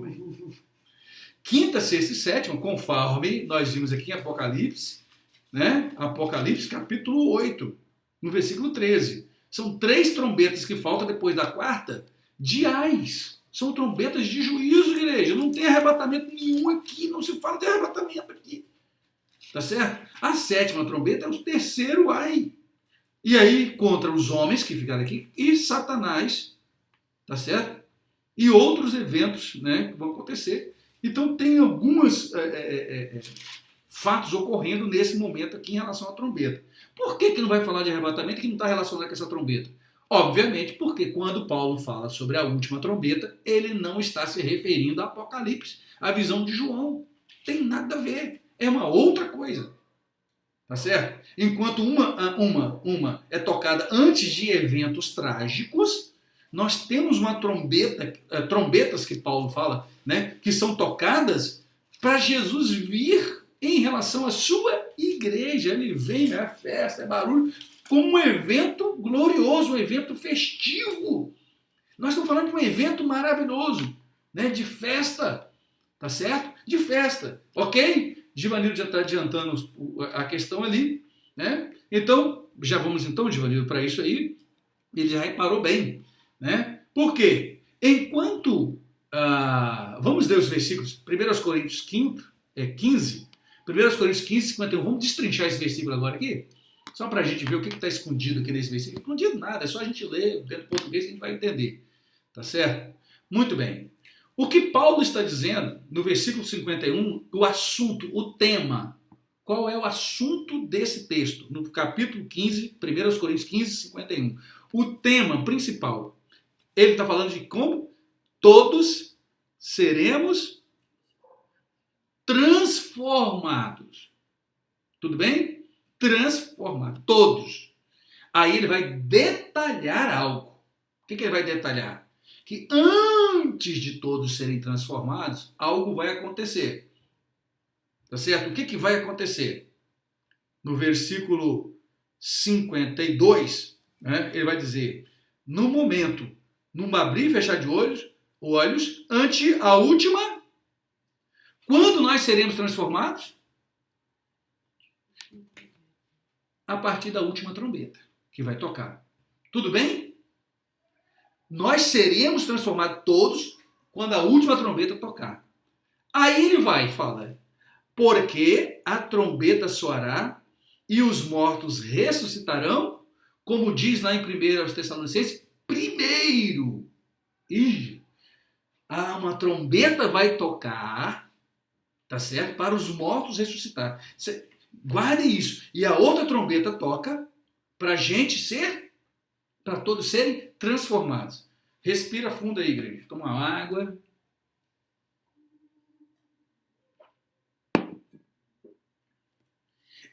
Quinta, sexta e sétima, conforme nós vimos aqui em Apocalipse, né? Apocalipse capítulo 8, no versículo 13. São 3 trombetas que faltam depois da quarta de ais. São trombetas de juízo, igreja. Não tem arrebatamento nenhum aqui, não se fala de arrebatamento aqui. Tá certo? A sétima trombeta é o terceiro ai. E aí, contra os homens que ficaram aqui e Satanás, tá certo? E outros eventos, né, que vão acontecer. Então, tem alguns fatos ocorrendo nesse momento aqui em relação à trombeta. Por que não vai falar de arrebatamento que não está relacionado com essa trombeta? Obviamente, porque quando Paulo fala sobre a última trombeta, ele não está se referindo a Apocalipse, a visão de João. Tem nada a ver. É uma outra coisa. Tá certo? Enquanto uma é tocada antes de eventos trágicos, nós temos uma trombetas que Paulo fala, né, que são tocadas para Jesus vir em relação à sua igreja. Ele vem, é festa, é barulho, como um evento glorioso, um evento festivo. Nós estamos falando de um evento maravilhoso, né, de festa, tá certo? De festa, ok? Givanildo já está adiantando a questão ali, né? Então, já vamos então, Givanildo, para isso aí. Ele já reparou bem, né? Por quê? Enquanto, vamos ler os versículos, 1 Coríntios 15, 1 Coríntios 15, 51, vamos destrinchar esse versículo agora aqui, só para a gente ver o que está escondido aqui nesse versículo. Escondido nada, é só a gente ler dentro do português que a gente vai entender, tá certo? Muito bem. O que Paulo está dizendo no versículo 51, o assunto, o tema, qual é o assunto desse texto? No capítulo 15, 1 Coríntios 15, 51. O tema principal, ele está falando de como todos seremos transformados. Tudo bem? Transformados, todos. Aí ele vai detalhar algo. O que ele vai detalhar? Que antes de todos serem transformados, algo vai acontecer. Tá certo? O que vai acontecer? No versículo 52, né, ele vai dizer, no momento, num abrir e fechar de olhos, ante a última, quando nós seremos transformados? A partir da última trombeta, que vai tocar. Tudo bem? Nós seremos transformados todos quando a última trombeta tocar. Aí ele vai falar, porque a trombeta soará e os mortos ressuscitarão, como diz lá em 1 Tessalonicenses, primeiro. Uma trombeta vai tocar, tá certo? Para os mortos ressuscitar. Guarde isso. E a outra trombeta toca para a gente para todos serem transformados. Respira fundo aí, igreja. Toma água.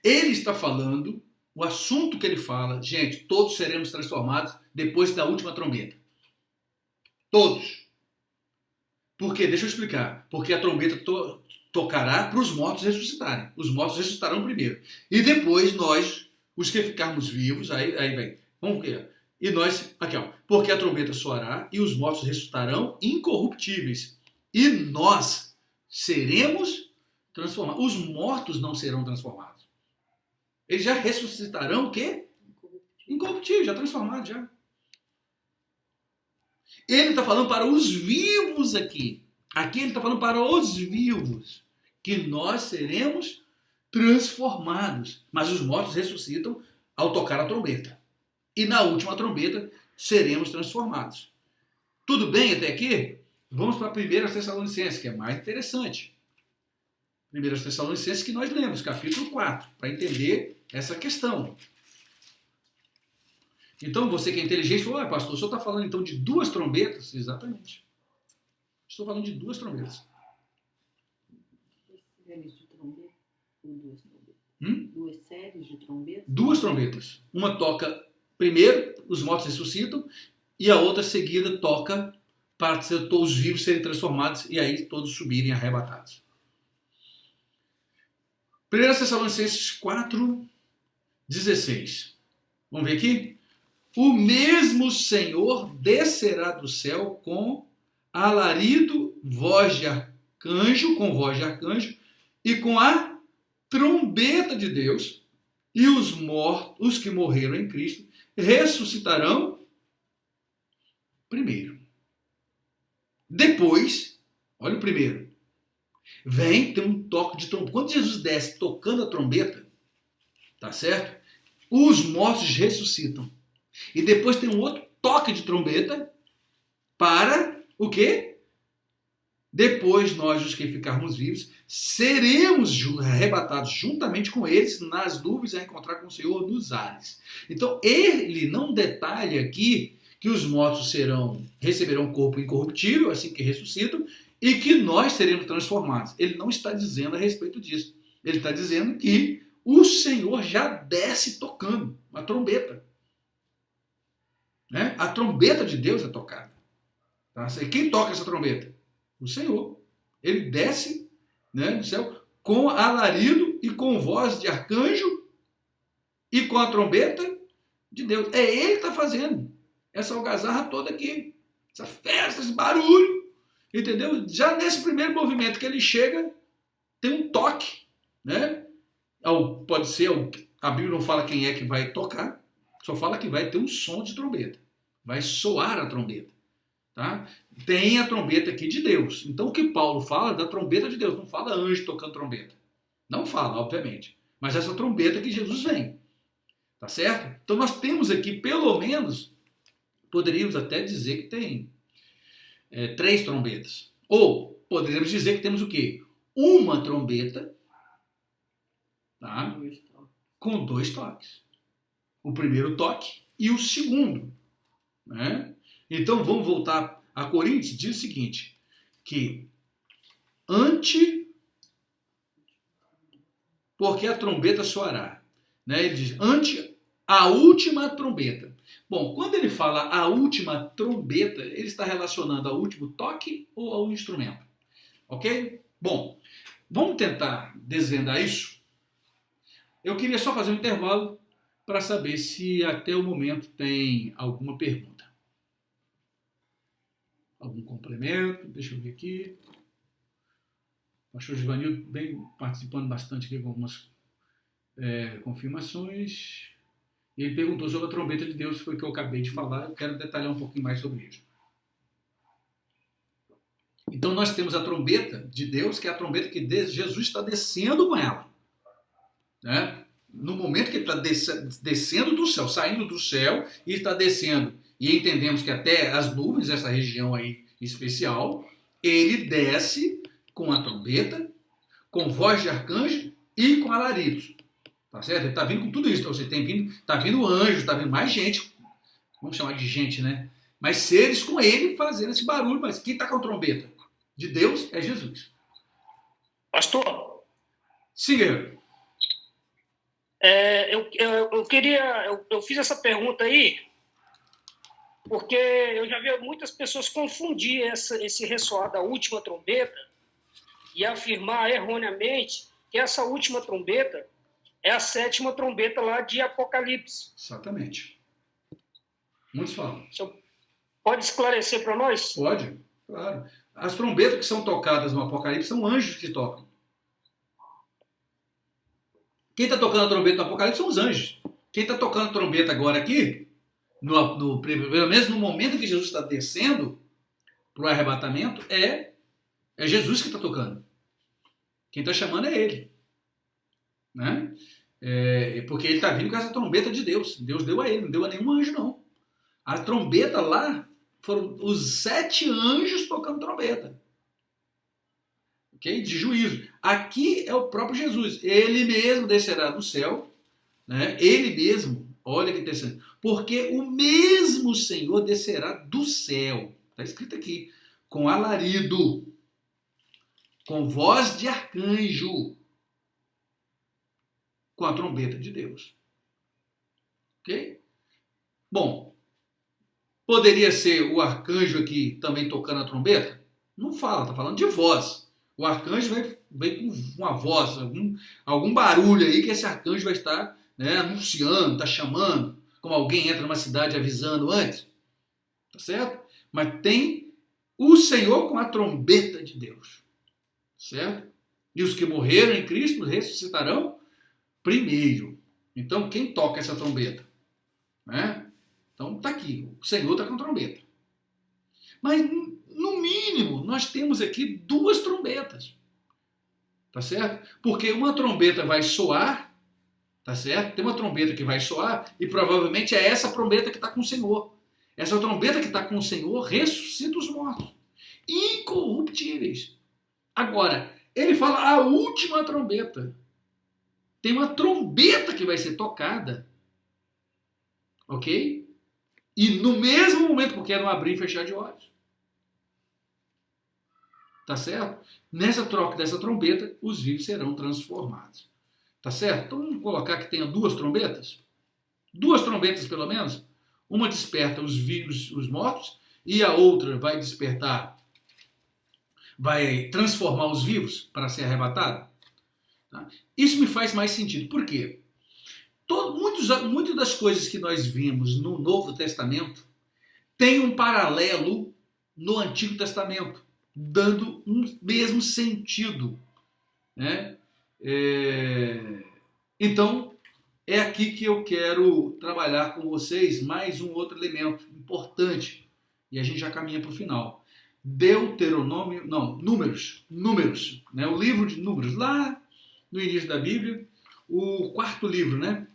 Ele está falando, o assunto que ele fala, gente, todos seremos transformados depois da última trombeta. Todos. Por quê? Deixa eu explicar. Porque a trombeta tocará para os mortos ressuscitarem. Os mortos ressuscitarão primeiro. E depois nós, os que ficarmos vivos, aí vem. Vamos ver. E nós, aqui ó, porque a trombeta soará e os mortos ressuscitarão incorruptíveis. E nós seremos transformados. Os mortos não serão transformados. Eles já ressuscitarão o quê? Incorruptível, já transformado já. Ele está falando para os vivos aqui. Aqui ele está falando para os vivos. Que nós seremos transformados. Mas os mortos ressuscitam ao tocar a trombeta. E na última trombeta seremos transformados. Tudo bem até aqui? Vamos para a 1 Tessalonicenses, que é mais interessante. 1 Tessalonicenses que nós lemos, capítulo 4, para entender essa questão. Então, você que é inteligente, falou, pastor, o senhor está falando então de 2 trombetas? Exatamente. Estou falando de 2 trombetas. 2 séries de trombeta ou 2 trombetas? 2 séries de trombetas? 2 trombetas. Uma toca primeiro, os mortos ressuscitam, e a outra seguida toca para todos os vivos serem transformados e aí todos subirem arrebatados. 1 Tessalonicenses 4, 16. Vamos ver aqui? O mesmo Senhor descerá do céu com alarido, voz de arcanjo, e com a trombeta de Deus, e os mortos, os que morreram em Cristo, ressuscitarão primeiro. Depois, olha o primeiro, tem um toque de trombeta. Quando Jesus desce tocando a trombeta, tá certo? Os mortos ressuscitam. E depois tem um outro toque de trombeta para o quê? Depois nós, os que ficarmos vivos, seremos arrebatados juntamente com eles nas nuvens a encontrar com o Senhor nos ares. Então, ele não detalha aqui que os mortos receberão corpo incorruptível, assim que ressuscitam, e que nós seremos transformados. Ele não está dizendo a respeito disso. Ele está dizendo que o Senhor já desce tocando uma trombeta. Né? A trombeta de Deus é tocada. Tá? E quem toca essa trombeta? O Senhor. Ele desce, né, do céu com alarido e com voz de arcanjo e com a trombeta de Deus. É ele que está fazendo essa algazarra toda aqui. Essa festa, esse barulho. Entendeu? Já nesse primeiro movimento que ele chega, tem um toque. Né? Pode ser, a Bíblia não fala quem é que vai tocar, só fala que vai ter um som de trombeta. Vai soar a trombeta. Tá? Tem a trombeta aqui de Deus. Então o que Paulo fala é da trombeta de Deus. Não fala anjo tocando trombeta. Não fala, obviamente. Mas essa trombeta que Jesus vem. Tá certo? Então nós temos aqui, pelo menos, poderíamos até dizer que tem 3 trombetas. Ou poderíamos dizer que temos o quê? Uma trombeta, tá? Com 2 toques. O primeiro toque e o segundo. Né? Então vamos voltar a Coríntios, diz o seguinte, que porque a trombeta soará. Né? Ele diz, ante a última trombeta. Bom, quando ele fala a última trombeta, ele está relacionando ao último toque ou ao instrumento. Ok? Bom, vamos tentar desvendar isso. Eu queria só fazer um intervalo para saber se até o momento tem alguma pergunta. Algum complemento? Deixa eu ver aqui. O pastor Givanildo vem participando bastante aqui com algumas confirmações. E ele perguntou sobre a trombeta de Deus, foi o que eu acabei de falar. Eu quero detalhar um pouquinho mais sobre isso. Então nós temos a trombeta de Deus, que é a trombeta que Jesus está descendo com ela. Né? No momento que ele está descendo do céu, saindo do céu e está descendo, e entendemos que até as nuvens, essa região aí especial, ele desce com a trombeta, com voz de arcanjo e com alaridos. Tá certo? Ele está vindo com tudo isso. Então, você está vindo anjo, está vindo mais gente. Vamos chamar de gente, né? Mas seres com ele fazendo esse barulho. Mas quem está com a trombeta de Deus é Jesus. Pastor? Sim, guerreiro. Eu fiz essa pergunta aí porque eu já vi muitas pessoas confundir esse ressoar da última trombeta e afirmar erroneamente que essa última trombeta é a 7ª trombeta lá de Apocalipse. Exatamente. Muitos falam. O senhor pode esclarecer para nós? Pode, claro. As trombetas que são tocadas no Apocalipse são anjos que tocam. Quem está tocando a trombeta no Apocalipse são os anjos. Quem está tocando a trombeta agora aqui, pelo menos no momento que Jesus está descendo para o arrebatamento, é Jesus que está tocando. Quem está chamando é ele. Né? Porque ele está vindo com essa trombeta de Deus. Deus deu a ele, não deu a nenhum anjo, não. A trombeta lá foram os 7 anjos tocando trombeta. Okay? De juízo. Aqui é o próprio Jesus. Ele mesmo descerá do céu. Né? Ele mesmo, olha que interessante. Porque o mesmo Senhor descerá do céu. Está escrito aqui. Com alarido. Com voz de arcanjo. Com a trombeta de Deus. Ok? Bom, poderia ser o arcanjo aqui também tocando a trombeta? Não fala, está falando de voz. O arcanjo vem com uma voz, algum barulho aí que esse arcanjo vai estar, né, anunciando, está chamando, como alguém entra numa cidade avisando antes. Tá certo? Mas tem o Senhor com a trombeta de Deus. Certo? E os que morreram em Cristo ressuscitarão primeiro. Então, quem toca essa trombeta? Né? Então, está aqui. O Senhor está com trombeta. Mas, no mínimo, nós temos aqui 2 trombetas. Tá certo? Porque uma trombeta vai soar, tá certo? Tem uma trombeta que vai soar e provavelmente é essa trombeta que está com o Senhor. Essa trombeta que está com o Senhor ressuscita os mortos. Incorruptíveis. Agora, ele fala a última trombeta. Tem uma trombeta que vai ser tocada. Ok? E no mesmo momento, porque é no abrir e fechar de olhos. Tá certo? Nessa troca dessa trombeta, os vivos serão transformados. Tá certo? Então vamos colocar que tenha 2 trombetas. 2 trombetas, pelo menos. Uma desperta os vivos, os mortos, e a outra vai despertar, vai transformar os vivos para ser arrebatado. Tá? Isso me faz mais sentido. Por quê? Muitas das coisas que nós vimos no Novo Testamento tem um paralelo no Antigo Testamento, dando um mesmo sentido. Né? Então, é aqui que eu quero trabalhar com vocês mais um outro elemento importante. E a gente já caminha para o final. Números. Né? O livro de Números, lá no início da Bíblia, o 4º livro, né?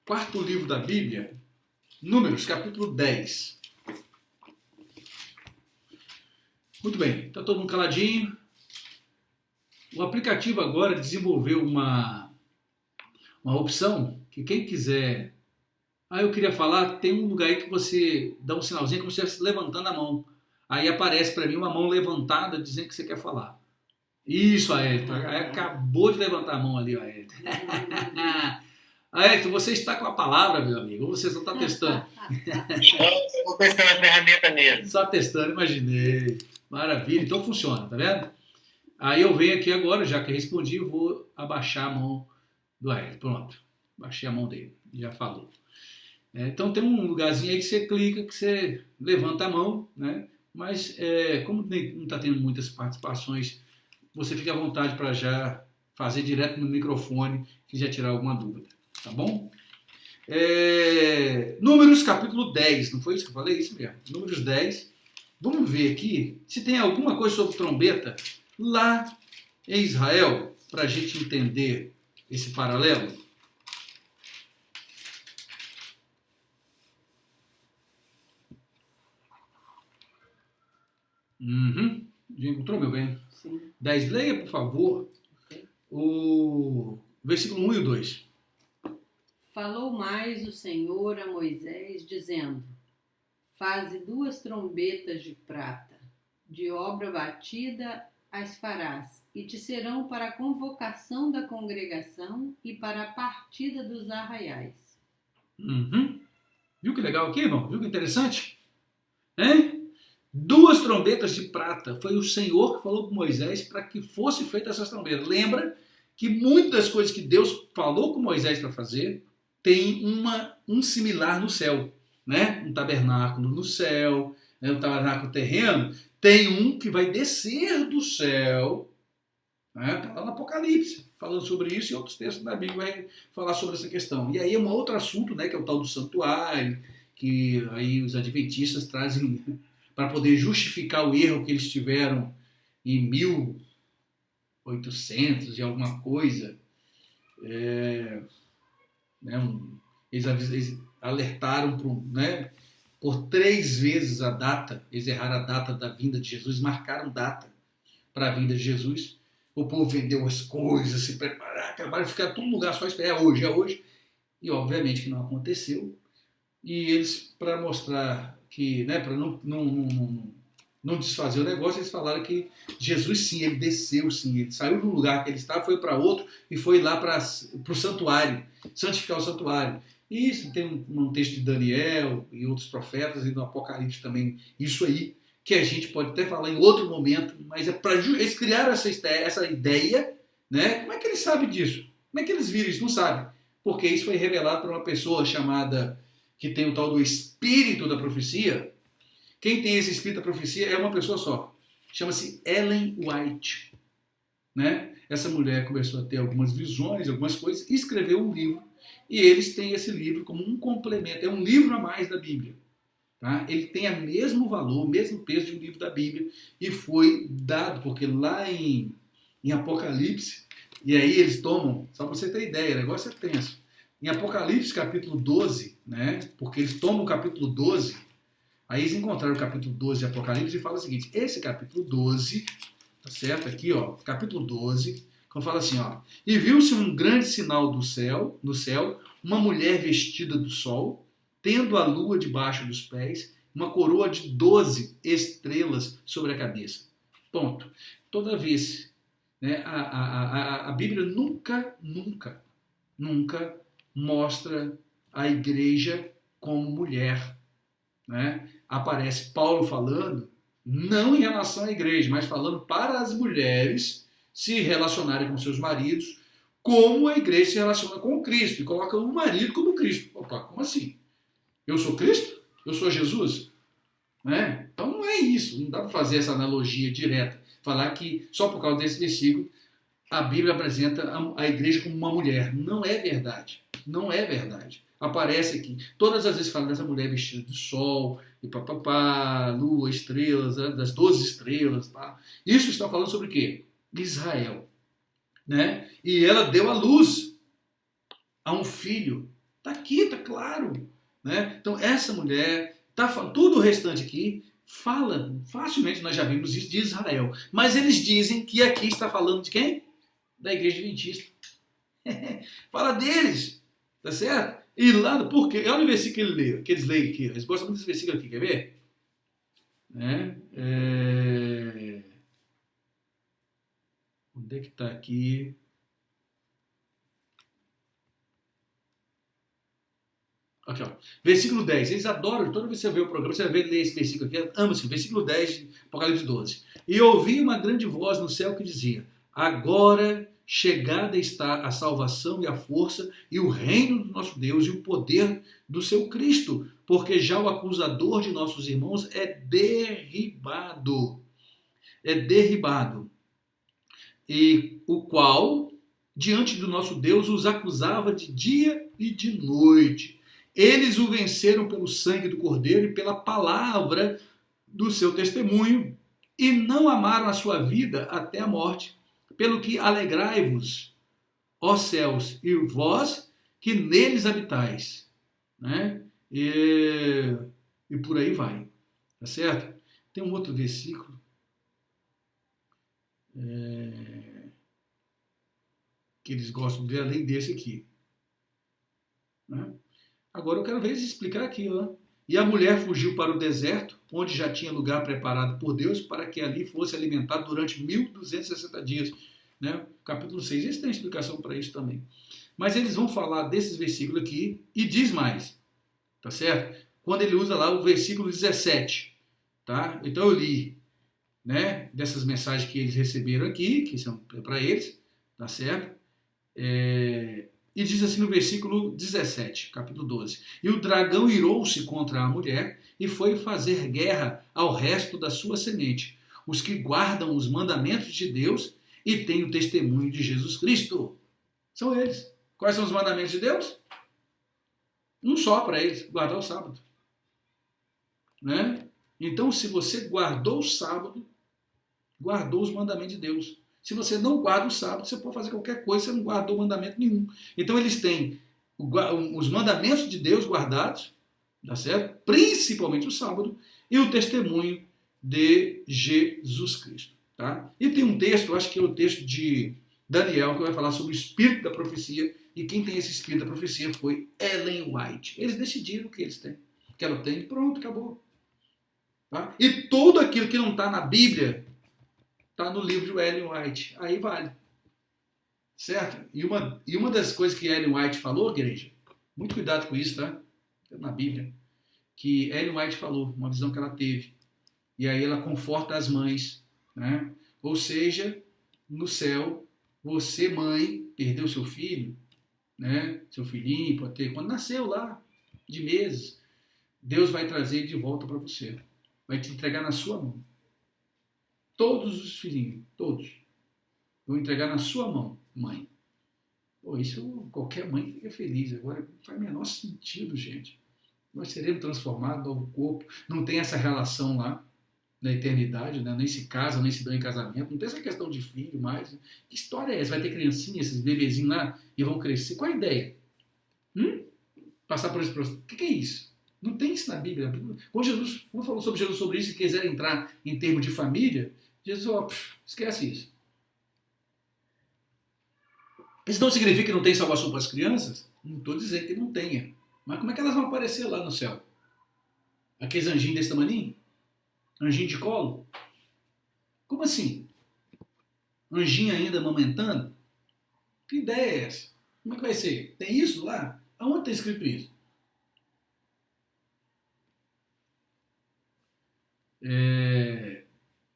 4º livro da Bíblia, Números, capítulo 10. Muito bem, está todo mundo caladinho. O aplicativo agora desenvolveu uma opção que quem quiser... eu queria falar, tem um lugar aí que você dá um sinalzinho como se estivesse levantando a mão. Aí aparece para mim uma mão levantada dizendo que você quer falar. Isso, Aélito. Acabou de levantar a mão ali, Aélito. Aélito, você está com a palavra, meu amigo, ou você só está testando? Eu vou testando a ferramenta mesmo. Só testando, imaginei. Maravilha, então funciona, tá vendo? Aí eu venho aqui agora, já que respondi, eu vou abaixar a mão do Aélito. Pronto, baixei a mão dele, já falou. Então tem um lugarzinho aí que você clica, que você levanta a mão, né? Mas como não está tendo muitas participações, você fica à vontade para já fazer direto no microfone, se já tirar alguma dúvida, tá bom? Números capítulo 10, não foi isso que eu falei? Isso mesmo, Números 10. Vamos ver aqui se tem alguma coisa sobre trombeta lá em Israel, para a gente entender esse paralelo. Já encontrou, meu bem? Sim. 10, leia, por favor, Okay. o versículo 1 e o 2. Falou mais o Senhor a Moisés, dizendo: Faze 2 trombetas de prata, de obra batida as farás, e te serão para a convocação da congregação e para a partida dos arraiais. Viu que legal aqui, irmão? Viu que interessante? Hein? 2 trombetas de prata. Foi o Senhor que falou com Moisés para que fosse feita essas trombetas. Lembra que muitas das coisas que Deus falou com Moisés para fazer tem um similar no céu, né? Um tabernáculo no céu, né? Um tabernáculo terreno. Tem um que vai descer do céu Está lá no Apocalipse, falando sobre isso, e outros textos da Bíblia vai falar sobre essa questão. E aí é um outro assunto, né, que é o tal do santuário, que aí os adventistas trazem para poder justificar o erro que eles tiveram em 1800 e alguma coisa. Eles alertaram por 3 vezes a data, eles erraram a data da vinda de Jesus, marcaram data para a vinda de Jesus. O povo vendeu as coisas, se preparar, acabaram de ficar todo lugar só esperando, é hoje. E obviamente que não aconteceu. E eles, para mostrar que, para não desfazer o negócio, eles falaram que Jesus sim, ele desceu sim, ele saiu do lugar que ele estava, foi para outro e foi lá para o santuário, santificar o santuário. E isso tem um texto de Daniel e outros profetas e no Apocalipse também, isso aí, que a gente pode até falar em outro momento, mas eles criaram essa ideia, né? Como é que eles sabem disso? Como é que eles viram isso? Não sabem. Porque isso foi revelado por uma pessoa chamada, que tem o tal do espírito da profecia. Quem tem esse espírito da profecia é uma pessoa só. Chama-se Ellen White. Né? Essa mulher começou a ter algumas visões, algumas coisas, e escreveu um livro. E eles têm esse livro como um complemento. É um livro a mais da Bíblia. Tá? Ele tem o mesmo valor, o mesmo peso de um livro da Bíblia. E foi dado, porque lá em Apocalipse, e aí eles tomam, só para você ter ideia, o negócio é tenso. Em Apocalipse, capítulo 12, né? Porque eles tomam o capítulo 12, aí eles encontraram o capítulo 12 de Apocalipse e falam o seguinte, esse capítulo 12, tá certo? Aqui, ó, capítulo 12, quando fala assim, ó, e viu-se um grande sinal no céu, uma mulher vestida do sol, tendo a lua debaixo dos pés, uma coroa de 12 estrelas sobre a cabeça. Ponto. Toda vez, né, a Bíblia nunca mostra a igreja como mulher. Né? Aparece Paulo falando, não em relação à igreja, mas falando para as mulheres se relacionarem com seus maridos, como a igreja se relaciona com Cristo, e coloca o marido como Cristo. Opa, como assim? Eu sou Cristo? Eu sou Jesus? Né? Então não é isso, não dá para fazer essa analogia direta, falar que só por causa desse versículo a Bíblia apresenta a igreja como uma mulher. Não é verdade. Não é verdade. Aparece aqui, todas as vezes fala dessa mulher vestida de sol, e lua, estrelas, das 12 estrelas. Tá? Isso está falando sobre o quê? Israel. Né? E ela deu à luz a um filho. Está aqui, está claro. Né? Então essa mulher, tudo o restante aqui, fala, facilmente nós já vimos isso, de Israel. Mas eles dizem que aqui está falando de quem? Da igreja adventista. Fala deles, tá certo? E lá, por quê? Olha o versículo que eles leem aqui. Eles gostam muito desse versículo aqui, quer ver? Onde é que está aqui? Aqui, ó. Versículo 10. Eles adoram, toda vez que você vê o programa, você vai ler esse versículo aqui, ama-se. Versículo 10 de Apocalipse 12. E ouvi uma grande voz no céu que dizia, agora chegada está a salvação e a força e o reino do nosso Deus e o poder do seu Cristo, porque já o acusador de nossos irmãos é derribado. É derribado. E o qual, diante do nosso Deus, os acusava de dia e de noite. Eles o venceram pelo sangue do Cordeiro e pela palavra do seu testemunho e não amaram a sua vida até a morte. Pelo que alegrai-vos, ó céus, e vós que neles habitais. Né? E por aí vai. Tá certo? Tem um outro versículo. Que eles gostam de além desse aqui. Né? Agora eu quero ver eles explicar aqui. Ó. E a mulher fugiu para o deserto, onde já tinha lugar preparado por Deus, para que ali fosse alimentada durante 1260 dias. Né? Capítulo 6, eles têm explicação para isso também. Mas eles vão falar desses versículos aqui e diz mais. Tá certo? Quando ele usa lá o versículo 17. Tá? Então eu li, né, dessas mensagens que eles receberam aqui, que são para eles. Tá certo? E diz assim no versículo 17, capítulo 12. E o dragão irou-se contra a mulher e foi fazer guerra ao resto da sua semente, os que guardam os mandamentos de Deus e têm o testemunho de Jesus Cristo. São eles. Quais são os mandamentos de Deus? Um só para eles, guardar o sábado. Né? Então, se você guardou o sábado, guardou os mandamentos de Deus. Se você não guarda o sábado, você pode fazer qualquer coisa, você não guardou mandamento nenhum. Então, eles têm os mandamentos de Deus guardados, tá certo? Principalmente o sábado, e o testemunho de Jesus Cristo. Tá? E tem um texto, eu acho que é o texto de Daniel, que vai falar sobre o espírito da profecia, e quem tem esse espírito da profecia foi Ellen White. Eles decidiram o que eles têm. O que ela tem, pronto, acabou. Tá? E tudo aquilo que não está na Bíblia está no livro de Ellen White. Aí vale. Certo? E uma das coisas que Ellen White falou, igreja, muito cuidado com isso, tá? Na Bíblia, que Ellen White falou, uma visão que ela teve. E aí ela conforta as mães, né? Ou seja, no céu, você, mãe, perdeu seu filho, né? Seu filhinho, pode ter, quando nasceu lá, de meses, Deus vai trazer de volta para você. Vai te entregar na sua mão. Todos os filhinhos, todos. Vão entregar na sua mão, mãe. Pô, isso qualquer mãe fica feliz. Agora não faz o menor sentido, gente. Nós seremos transformados, novo corpo. Não tem essa relação lá na eternidade, né? Nem se casam, nem se dão em casamento. Não tem essa questão de filho mais. Que história é essa? Vai ter criancinha, esses bebezinhos lá e vão crescer. Qual a ideia? Passar por esse processo. O que é isso? Não tem isso na Bíblia. Quando falou sobre Jesus sobre isso e quiser entrar em termos de família, Jesus, esquece isso. Isso não significa que não tem salvação para as crianças? Não estou dizendo que não tenha. Mas como é que elas vão aparecer lá no céu? Aqueles anjinhos desse tamaninho? Anjinho de colo? Como assim? Anjinho ainda amamentando? Que ideia é essa? Como é que vai ser? Tem isso lá? Aonde está escrito isso?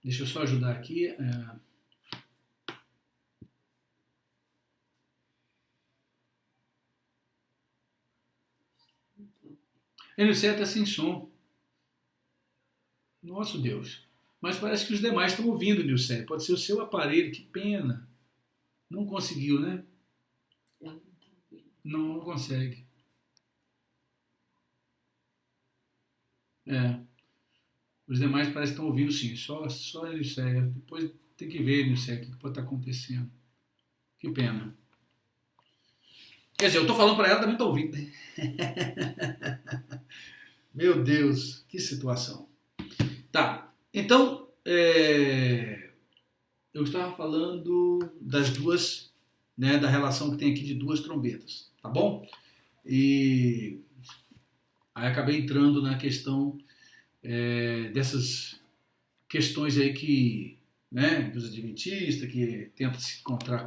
Deixa eu só ajudar aqui. Ele está sem som. Nosso Deus. Mas parece que os demais estão ouvindo, Nilce. Pode ser o seu aparelho. Que pena. Não conseguiu, né? Não consegue. Os demais parece que estão ouvindo sim. Só Nilce. Depois tem que ver, Nilce, o que pode estar acontecendo. Que pena. Quer dizer, eu estou falando para ela, também está ouvindo, né? Meu Deus, que situação. Tá, então, eu estava falando das duas, né, da relação que tem aqui de duas trombetas, tá bom? E aí acabei entrando na questão dessas questões aí que, né, dos adventistas, que tentam se encontrar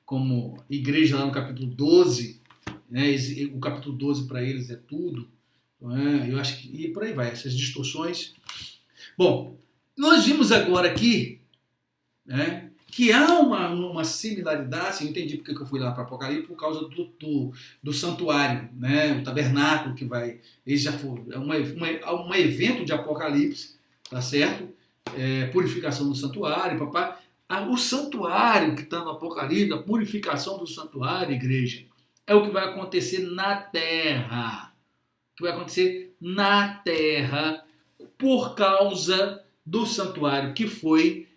como igreja lá no capítulo 12, né, o capítulo 12 para eles é tudo, eu acho que, e por aí vai, essas distorções. Bom, nós vimos agora aqui, né, que há uma similaridade, eu entendi porque que eu fui lá para Apocalipse, por causa do santuário, né, o tabernáculo que vai, ele já foi, um evento de Apocalipse, tá certo? Purificação do santuário, papai. O santuário que está no Apocalipse, a purificação do santuário, igreja, é o que vai acontecer na terra. O que vai acontecer na terra por causa do santuário que foi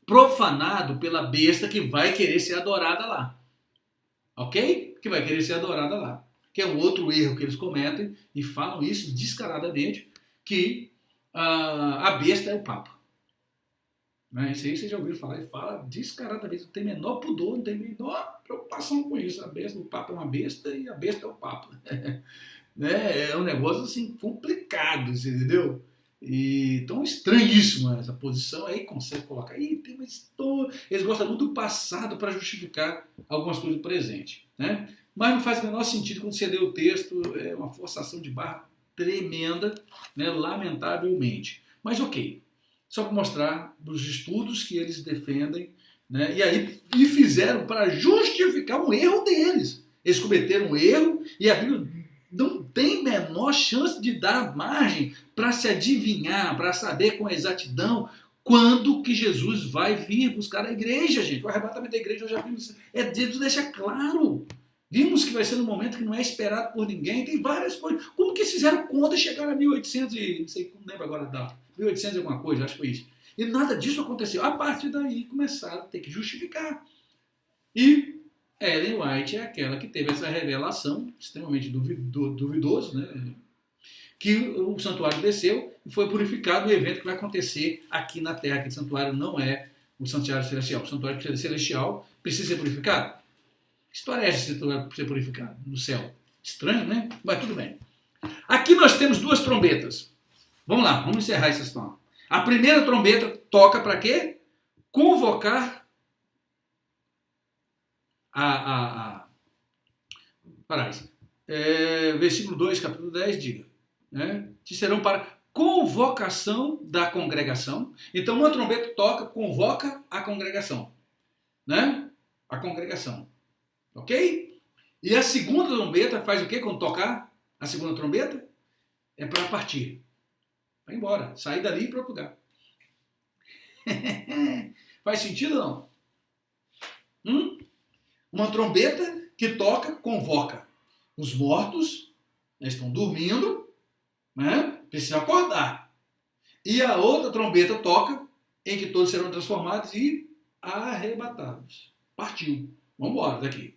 profanado pela besta que vai querer ser adorada lá. Ok? Que vai querer ser adorada lá. Que é um outro erro que eles cometem e falam isso descaradamente, que a besta é o Papa. Isso aí você já ouviu falar, e fala descaradamente, não tem menor pudor, não tem menor preocupação com isso. A besta, o Papa é uma besta e a besta é o Papa. É um negócio assim complicado, você entendeu? E tão estranhíssima essa posição, aí consegue colocar, tem uma história. Eles gostam muito do passado para justificar algumas coisas do presente, né? Mas não faz o menor sentido quando você lê o texto, é uma forçação de barra tremenda, né? Lamentavelmente. Mas ok. Só para mostrar os estudos que eles defendem, né? E fizeram para justificar um erro deles. Eles cometeram um erro e a Bíblia não tem menor chance de dar margem para se adivinhar, para saber com exatidão quando que Jesus vai vir buscar a igreja, gente. O arrebatamento da igreja, eu já vimos, Jesus deixa claro. Vimos que vai ser num momento que não é esperado por ninguém, tem várias coisas. Como que eles fizeram conta e chegaram a 1800 e, não sei, não lembro agora a data, 1800 e alguma coisa, acho que foi isso. E nada disso aconteceu. A partir daí começaram a ter que justificar. E Ellen White é aquela que teve essa revelação, extremamente duvidoso, né? Que o santuário desceu e foi purificado, o evento que vai acontecer aqui na Terra, que o santuário não é o santuário celestial. O santuário celestial precisa ser purificado. Que história é essa de ser purificado no céu? Estranho, né? Mas tudo bem. Aqui nós temos duas trombetas. Vamos lá, vamos encerrar essa história. A primeira trombeta toca para quê? Convocar versículo 2, capítulo 10, diga. Né? Que serão para convocação da congregação. Então, uma trombeta toca, convoca a congregação. Né? A congregação. Ok? E a segunda trombeta faz o quê quando tocar? A segunda trombeta é para partir. Vai embora. Sair dali e para outro lugar. Faz sentido ou não? Uma trombeta que toca, convoca. Os mortos estão dormindo, né? Precisam acordar. E a outra trombeta toca, em que todos serão transformados e arrebatados. Partiu. Vamos embora daqui.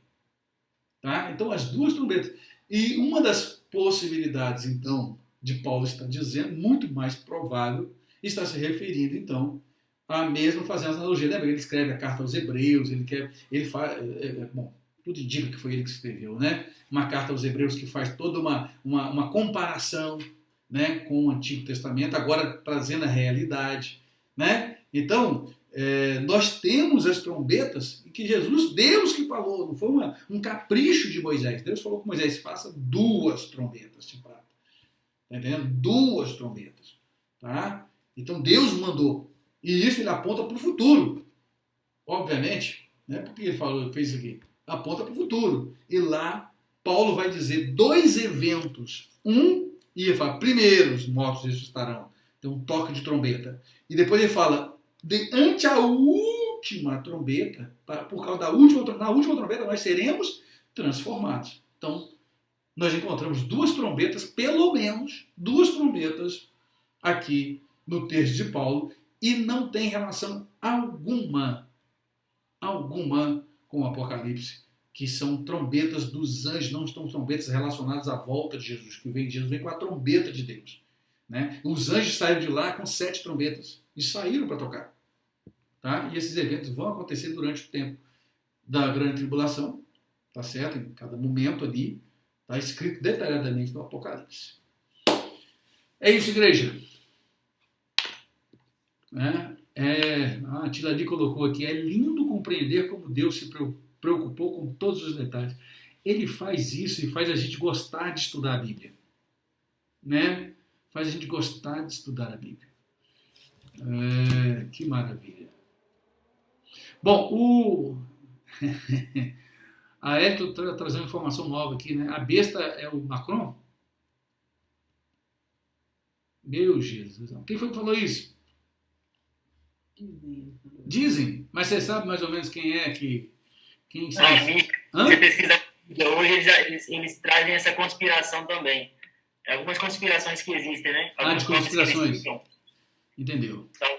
Tá? Então, as duas trombetas. E uma das possibilidades, então, de Paulo estar dizendo, muito mais provável, está se referindo, então, a mesmo fazendo analogia. Lembra? Ele escreve a carta aos Hebreus, ele faz. Bom, tudo indica que foi ele que escreveu, né? Uma carta aos Hebreus que faz toda uma comparação, né, com o Antigo Testamento, agora trazendo a realidade, né? Então, nós temos as trombetas que Jesus, Deus que falou, não foi um capricho de Moisés. Deus falou com Moisés, faça 2 trombetas de prata. Tá entendendo? 2 trombetas. Tá? Então, Deus mandou. E isso ele aponta para o futuro. Obviamente, né? Porque ele fez isso aqui. Aponta para o futuro. E lá, Paulo vai dizer 2 eventos. E ele fala, primeiro, os mortos ressuscitarão. Tem um toque de trombeta. E depois ele fala, ante a última trombeta, por causa na última trombeta, nós seremos transformados. Então, nós encontramos 2 trombetas, pelo menos 2 trombetas aqui no texto de Paulo, e não tem relação alguma com o Apocalipse, que são trombetas dos anjos, não são trombetas relacionadas à volta de Jesus, que Jesus vem com a trombeta de Deus. Né? Os anjos saíram de lá com 7 trombetas e saíram para tocar. Tá? E esses eventos vão acontecer durante o tempo da grande tribulação, tá certo? Em cada momento ali, está escrito detalhadamente no Apocalipse. É isso, igreja. A Tiladi colocou aqui, é lindo compreender como Deus se preocupou com todos os detalhes. Ele faz isso e faz a gente gostar de estudar a Bíblia. Né? Faz a gente gostar de estudar a Bíblia. Que maravilha. Bom, a Hélio está trazendo informação nova aqui, né? A besta é o Macron? Meu Jesus. Quem foi que falou isso? Dizem, mas você sabe mais ou menos quem é que... Você pesquisa hoje, eles trazem essa conspiração também. Algumas conspirações que existem, né? De conspirações. Entendeu. Então,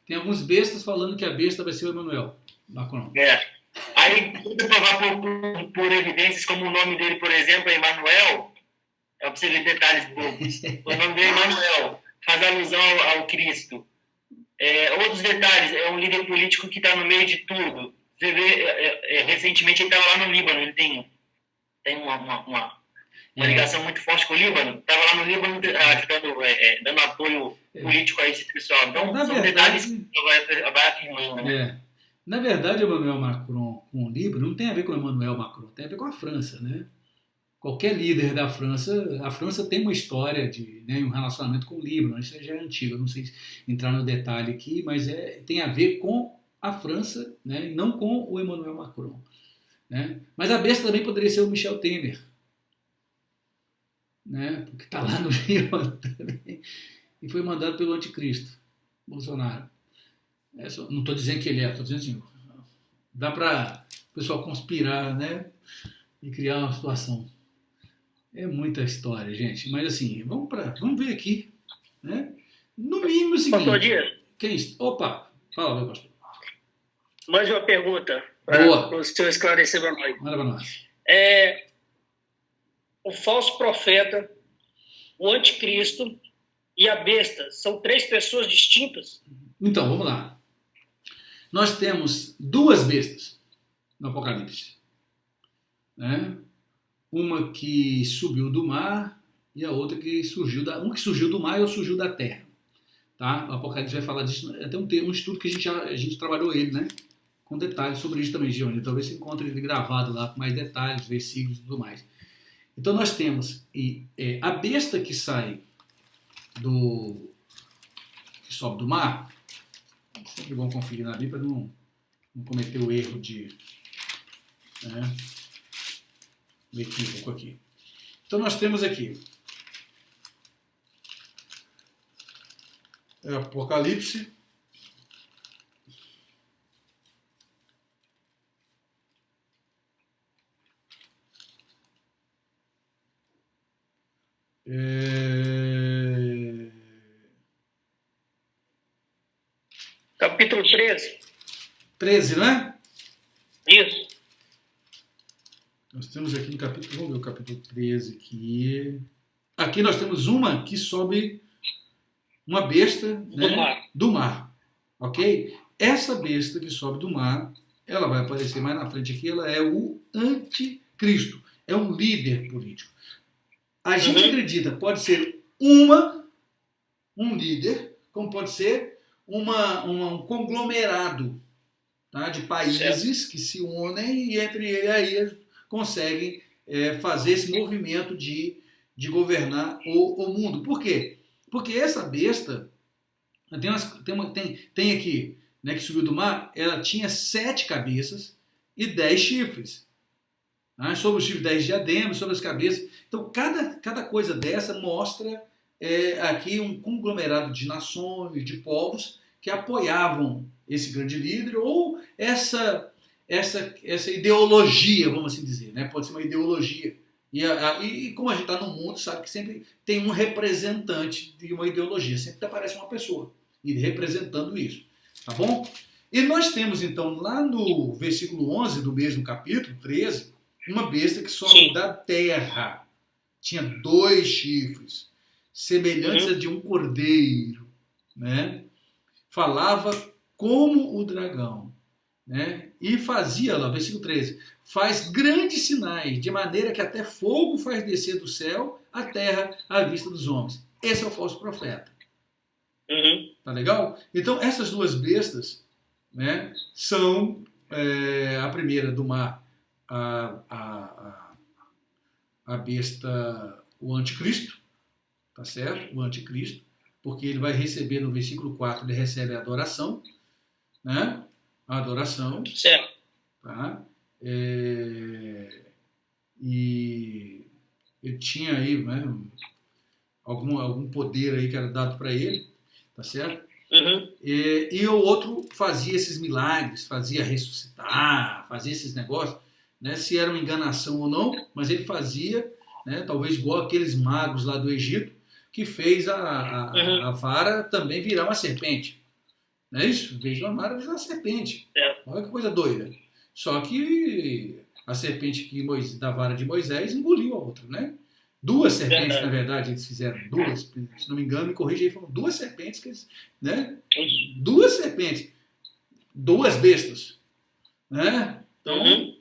tem alguns bestas falando que a besta vai ser o Emmanuel Macron. Aí, tudo provar por evidências, como o nome dele, por exemplo, é Emmanuel, é para você ver detalhes bobos. O nome dele é Emmanuel, faz alusão ao Cristo. Outros detalhes, é um líder político que está no meio de tudo. Você vê, recentemente ele estava lá no Líbano, ele tem uma ligação muito forte com o Líbano, estava lá no Líbano dando apoio político a esse pessoal. Então, são detalhes que vai afirmando. Né? Na verdade, o Emmanuel Macron com o Líbano não tem a ver com o Emmanuel Macron, tem a ver com a França, né? Qualquer líder da França, a França tem uma história de um relacionamento com o Líbano, isso já é antigo, eu não sei entrar no detalhe aqui, mas tem a ver com a França, né, e não com o Emmanuel Macron. Né? Mas a besta também poderia ser o Michel Temer, né, porque está lá no Líbano também, e foi mandado pelo anticristo, Bolsonaro. Não estou dizendo que ele estou dizendo assim, dá para o pessoal conspirar, né? E criar uma situação. É muita história, gente. Mas assim, vamos ver aqui, né? No mínimo o seguinte. Pastor Dias, Opa, fala, meu pastor. mais uma pergunta Boa. para o senhor esclarecer para nós. Manda para nós. O falso profeta, o anticristo e a besta são 3 pessoas distintas? Então, vamos lá. Nós temos 2 bestas no Apocalipse, né? Uma que subiu do mar e a outra que surgiu um que surgiu do mar e outro surgiu da terra, tá? O Apocalipse vai falar disso, até um estudo que a gente trabalhou ele, né? Com detalhes sobre isso também, Giovanni. Talvez você encontre ele gravado lá com mais detalhes, versículos e tudo mais. Então nós temos a besta que sai que sobe do mar. É sempre bom conferir na Bíblia para não cometer o erro de um equívoco aqui. Então nós temos aqui Apocalipse. Capítulo 13. 13, não é? Isso. Nós temos aqui no capítulo, vamos ver o capítulo 13 aqui. Aqui nós temos uma que sobe, uma besta, né, do mar. Ok? Essa besta que sobe do mar, ela vai aparecer mais na frente aqui, ela é o anticristo. É um líder político. A gente acredita, pode ser um líder, como pode ser um conglomerado, tá, de países que se unem e entre eles aí conseguem fazer esse movimento de governar o mundo. Por quê? Porque essa besta tem aqui, né, que subiu do mar, ela tinha 7 cabeças e 10 chifres. Né? Sobre os chifres 10 diademas, sobre as cabeças. Então, cada coisa dessa mostra aqui um conglomerado de nações, de povos que apoiavam esse grande líder ou essa ideologia, vamos assim dizer, né? Pode ser uma ideologia. E como a gente está no mundo, sabe que sempre tem um representante de uma ideologia, sempre aparece uma pessoa representando isso, tá bom? E nós temos então lá no versículo 11 do mesmo capítulo 13, uma besta que sobe da terra, tinha 2 chifres, semelhantes a de um cordeiro, né? Falava como o dragão, né? E fazia, lá, versículo 13, faz grandes sinais, de maneira que até fogo faz descer do céu a terra à vista dos homens. Esse é o falso profeta. Tá legal? Então, essas 2 bestas, né, são a primeira do mar, a besta, o anticristo, tá certo? O anticristo, porque ele vai receber no versículo 4, ele recebe a adoração, né? A adoração. Certo. Tá? E ele tinha aí, né, algum poder aí que era dado para ele, tá certo? E o outro fazia esses milagres, fazia ressuscitar, fazia esses negócios, né? Se era uma enganação ou não, mas ele fazia, né, talvez igual aqueles magos lá do Egito, que fez a vara também virar uma serpente. Não é isso? Em vez de uma vara, virar uma serpente. Olha que coisa doida. Só que a serpente da vara de Moisés engoliu a outra, né? 2 serpentes, na verdade, eles fizeram 2, se não me engano, me corrija aí, foram 2 serpentes, que eles, né? 2 serpentes, 2 bestas, né? Então,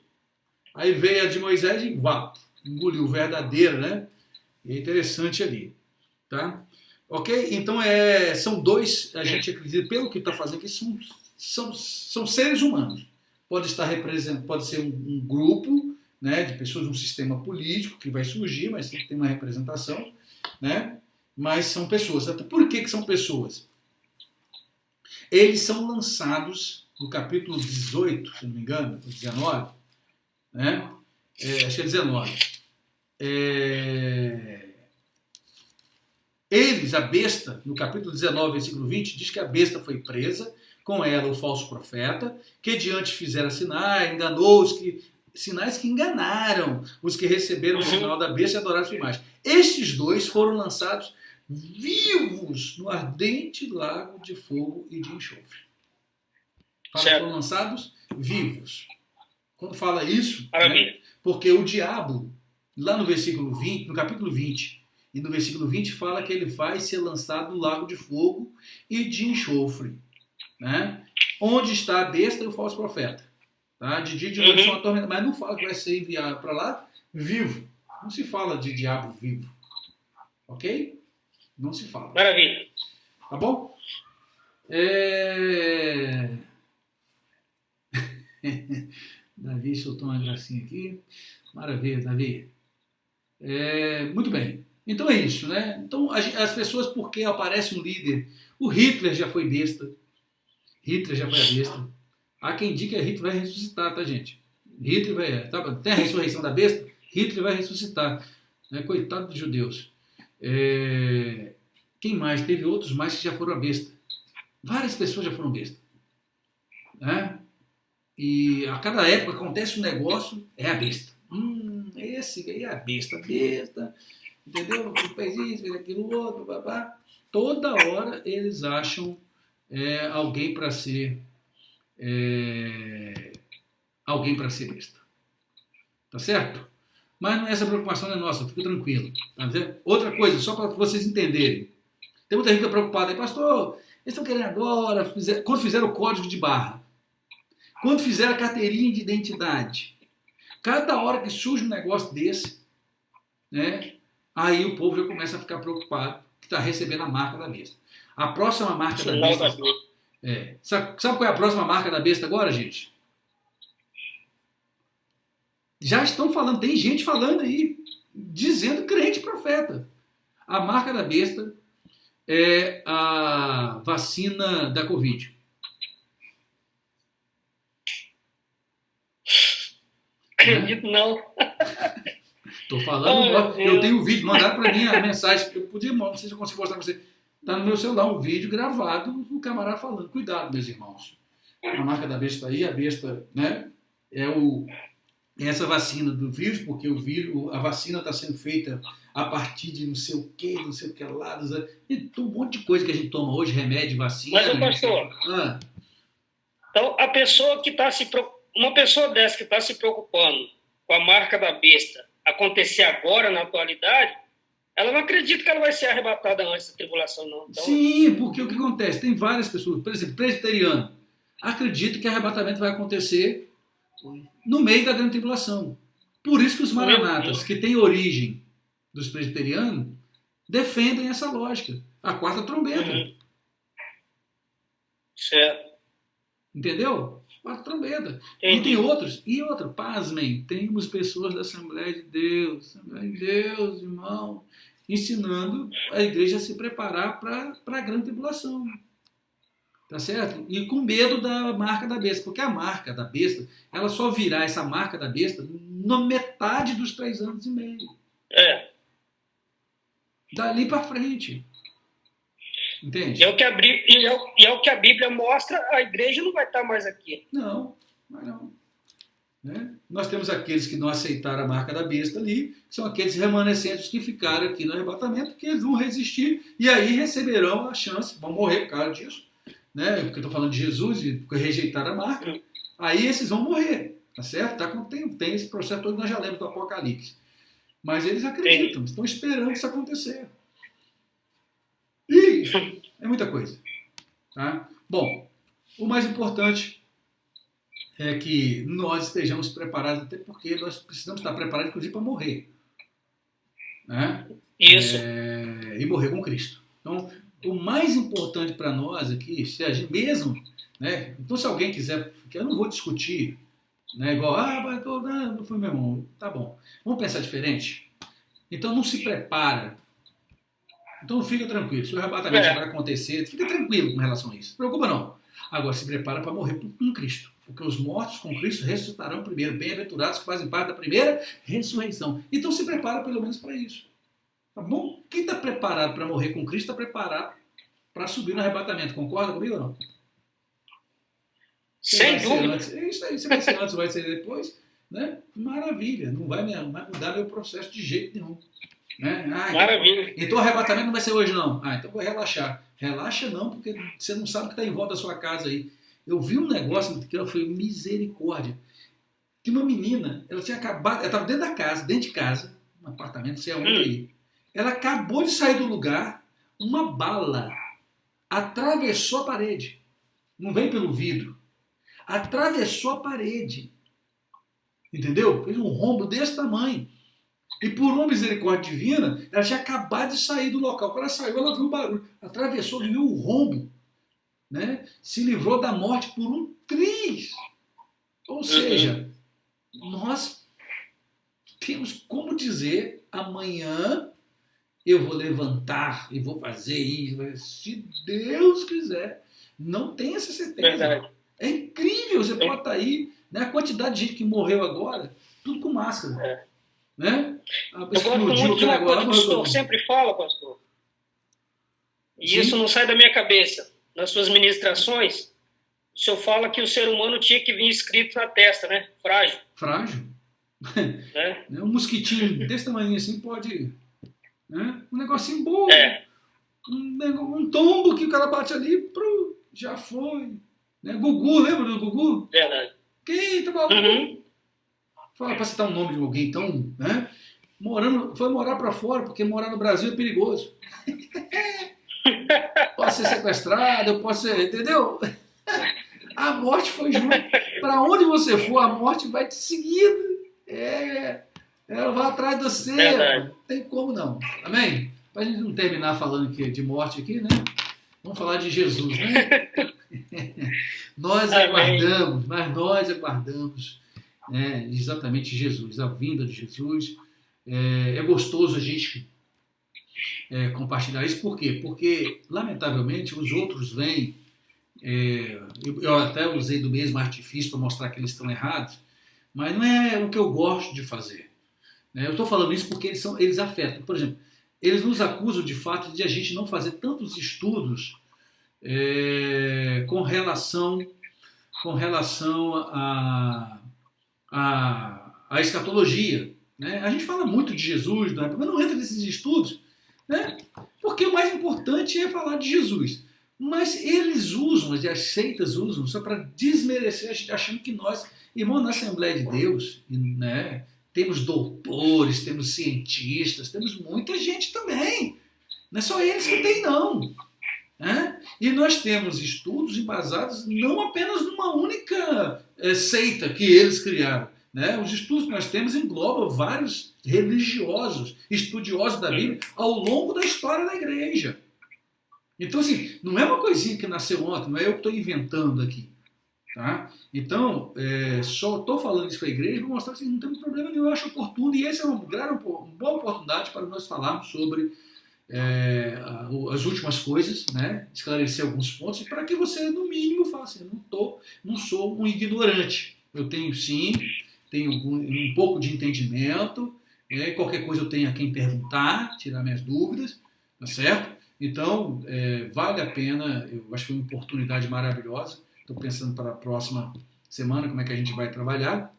aí veio a de Moisés e engoliu o verdadeiro, né? E é interessante ali, tá? Ok? Então, são 2, a gente acredita, pelo que está fazendo aqui, são seres humanos. Pode ser um grupo, né, de pessoas, um sistema político que vai surgir, mas sempre tem uma representação, né? Mas são pessoas. Por que são pessoas? Eles são lançados no capítulo 18, se não me engano, 19, né? Acho que é 19. Eles, a besta, no capítulo 19, versículo 20, diz que a besta foi presa com ela o falso profeta, que diante fizera sinais, enganou sinais que enganaram os que receberam o sinal da besta e adoraram sua imagem. Estes dois foram lançados vivos no ardente lago de fogo e de enxofre. Fala que foram lançados vivos. Quando fala isso, né, porque o diabo, lá no versículo 20, no capítulo 20, e no versículo 20 fala que ele vai ser lançado no lago de fogo e de enxofre, né? Onde está a besta e o falso profeta. Tá? De dia e de noite são atormentados, mas não fala que vai ser enviado para lá vivo. Não se fala de diabo vivo. Ok? Não se fala. Maravilha. Tá bom? Davi soltou uma gracinha aqui. Maravilha, Davi. Muito bem. Então é isso, né? Então as pessoas, porque aparece um líder, o Hitler já foi besta. Hitler já foi a besta. Há quem diga que Hitler vai ressuscitar, tá, gente? Hitler vai... Tá, tem a ressurreição da besta? Hitler vai ressuscitar. Né? Coitado dos judeus. Quem mais? Teve outros mais que já foram a besta. Várias pessoas já foram besta. Né? E a cada época acontece um negócio, é a besta. Esse aí é a besta. Besta. Entendeu? Fez isso, fez aquilo outro, babá. Toda hora eles acham alguém para ser besta. Tá certo? Mas não é essa preocupação, não é nossa, fica tranquilo. Tá certo? Outra coisa, só para vocês entenderem. Tem muita gente que está preocupada aí, pastor, eles estão querendo agora, quando fizeram o código de barra, quando fizeram a carteirinha de identidade, cada hora que surge um negócio desse, né, aí o povo já começa a ficar preocupado que está recebendo a marca da besta. A próxima marca da besta... Sabe qual é a próxima marca da besta agora, gente? Já estão falando, tem gente falando aí, dizendo crente profeta. A marca da besta é a vacina da Covid. Acredito não. Estou falando, eu tenho um vídeo, mandaram para mim a mensagem, eu podia, não sei se eu consigo mostrar para você. Está no meu celular um vídeo gravado do camarada falando. Cuidado, meus irmãos. A marca da besta aí, a besta, né, é essa vacina do vírus, porque a vacina está sendo feita a partir de não sei o que lá. Tem um monte de coisa que a gente toma hoje, remédio, vacina. Mas, pastor, então a pessoa que está uma pessoa dessa que está se preocupando com a marca da besta acontecer agora, na atualidade, ela não acredita que ela vai ser arrebatada antes da tribulação, não. Então... Sim, porque o que acontece? Tem várias pessoas, por exemplo, presbiteriano, acredita que o arrebatamento vai acontecer no meio da grande tribulação. Por isso que os maranatas, que têm origem dos presbiterianos, defendem essa lógica. A quarta trombeta. Certo. Entendeu? Quarta trombeta. E tem outros. E outra, pasmem, temos pessoas da Assembleia de Deus, irmão, ensinando a igreja a se preparar para a grande tribulação. Tá certo? E com medo da marca da besta, porque a marca da besta, ela só virá essa marca da besta na metade dos 3 anos e meio. Dali para frente. Entende? É o que a Bíblia mostra, a igreja não vai estar mais aqui. Não, vai não. Né? Nós temos aqueles que não aceitaram a marca da besta ali, que são aqueles remanescentes que ficaram aqui no arrebatamento, que eles vão resistir e aí receberão a chance, vão morrer por causa disso. Né? Porque eu estou falando de Jesus e rejeitaram a marca, aí esses vão morrer, tá certo? Tem esse processo todo que nós já lemos do Apocalipse. Mas eles acreditam, estão esperando isso acontecer. E é muita coisa. Tá? Bom, o mais importante é que nós estejamos preparados, até porque nós precisamos estar preparados, inclusive, para morrer. Né? Isso. E morrer com Cristo. Então, o mais importante para nós aqui, se a gente mesmo, né? Então, se alguém quiser, eu não vou discutir, né? Igual, não foi meu irmão, tá bom. Vamos pensar diferente? Então, não se prepara. Então, fica tranquilo. Se o arrebatamento vai acontecer, fica tranquilo com relação a isso. Não se preocupa, não. Agora, se prepara para morrer com Cristo. Porque os mortos com Cristo ressuscitarão primeiro. Bem-aventurados que fazem parte da primeira ressurreição. Então, se prepara pelo menos para isso. Tá bom? Quem está preparado para morrer com Cristo está preparado para subir no arrebatamento. Concorda comigo ou não? Sem dúvida. Isso aí, se vai ser antes, vai ser depois, né? Maravilha, não vai mudar meu processo de jeito nenhum. Né? Maravilha. Então o arrebatamento não vai ser hoje, não. Então vou relaxar. Relaxa não, porque você não sabe o que está em volta da sua casa aí. Eu vi um negócio que foi misericórdia. Que uma menina, ela tinha acabado, ela estava dentro de casa, um apartamento, não sei aonde aí. Ela acabou de sair do lugar, uma bala atravessou a parede. Não veio pelo vidro. Atravessou a parede. Entendeu? Fez um rombo desse tamanho. E por uma misericórdia divina, ela tinha acabado de sair do local. Quando ela saiu, ela viu o barulho. Atravessou, viu o rombo. Né? Se livrou da morte por um triz. Ou seja, nós temos como dizer, amanhã eu vou levantar e vou fazer isso. Se Deus quiser. Não tem essa certeza. Verdade. É incrível, você pode estar aí, né? A quantidade de gente que morreu agora, tudo com máscara. Né? Eu gosto muito de uma coisa que o senhor sempre fala, pastor. E Sim. Isso não sai da minha cabeça. Nas suas ministrações, o senhor fala que o ser humano tinha que vir escrito na testa, né? Frágil. Frágil. Né? Um mosquitinho desse tamanho assim pode... Né? Um negocinho bobo. Um tombo que o cara bate ali, já foi. Né? Gugu, lembra do Gugu? Verdade. Quem tá maluco? Fala para citar o nome de alguém, então, né? Foi morar para fora, porque morar no Brasil é perigoso. Posso ser sequestrado, eu posso ser, entendeu? A morte foi junto. Para onde você for, a morte vai te seguindo. Ela vai atrás de você. Verdade. Não tem como não. Amém? Para a gente não terminar falando de morte aqui, né? Vamos falar de Jesus, né? Nós aguardamos, mas nós aguardamos exatamente Jesus, a vinda de Jesus. É gostoso a gente compartilhar isso. Por quê? Porque, lamentavelmente, os outros vêm. Eu até usei do mesmo artifício para mostrar que eles estão errados, mas não é o que eu gosto de fazer. Né? Eu estou falando isso porque eles afetam. Por exemplo, eles nos acusam de fato de a gente não fazer tantos estudos com relação à escatologia. Né? A gente fala muito de Jesus, mas não entra nesses estudos, né? Porque o mais importante é falar de Jesus. Mas eles usam, as seitas usam, só para desmerecer a gente, achando que nós, irmão, na Assembleia de Deus, né, temos doutores, temos cientistas, temos muita gente também. Não é só eles que tem, não. Né? E nós temos estudos embasados não apenas numa única seita que eles criaram. Né? Os estudos que nós temos englobam vários religiosos, estudiosos da Bíblia, ao longo da história da igreja. Então, assim, não é uma coisinha que nasceu ontem, não é eu que estou inventando aqui. Tá? Então, só estou falando isso para a igreja para mostrar que não tem problema nenhum, eu acho oportuno, e essa é uma boa oportunidade para nós falarmos sobre as últimas coisas, né? Esclarecer alguns pontos, e para que você, no mínimo, faça. Eu não sou um ignorante. Eu tenho, sim, um pouco de entendimento, qualquer coisa eu tenho a quem perguntar, tirar minhas dúvidas, tá certo? Então, vale a pena, eu acho que foi uma oportunidade maravilhosa. Estou pensando para a próxima semana como é que a gente vai trabalhar,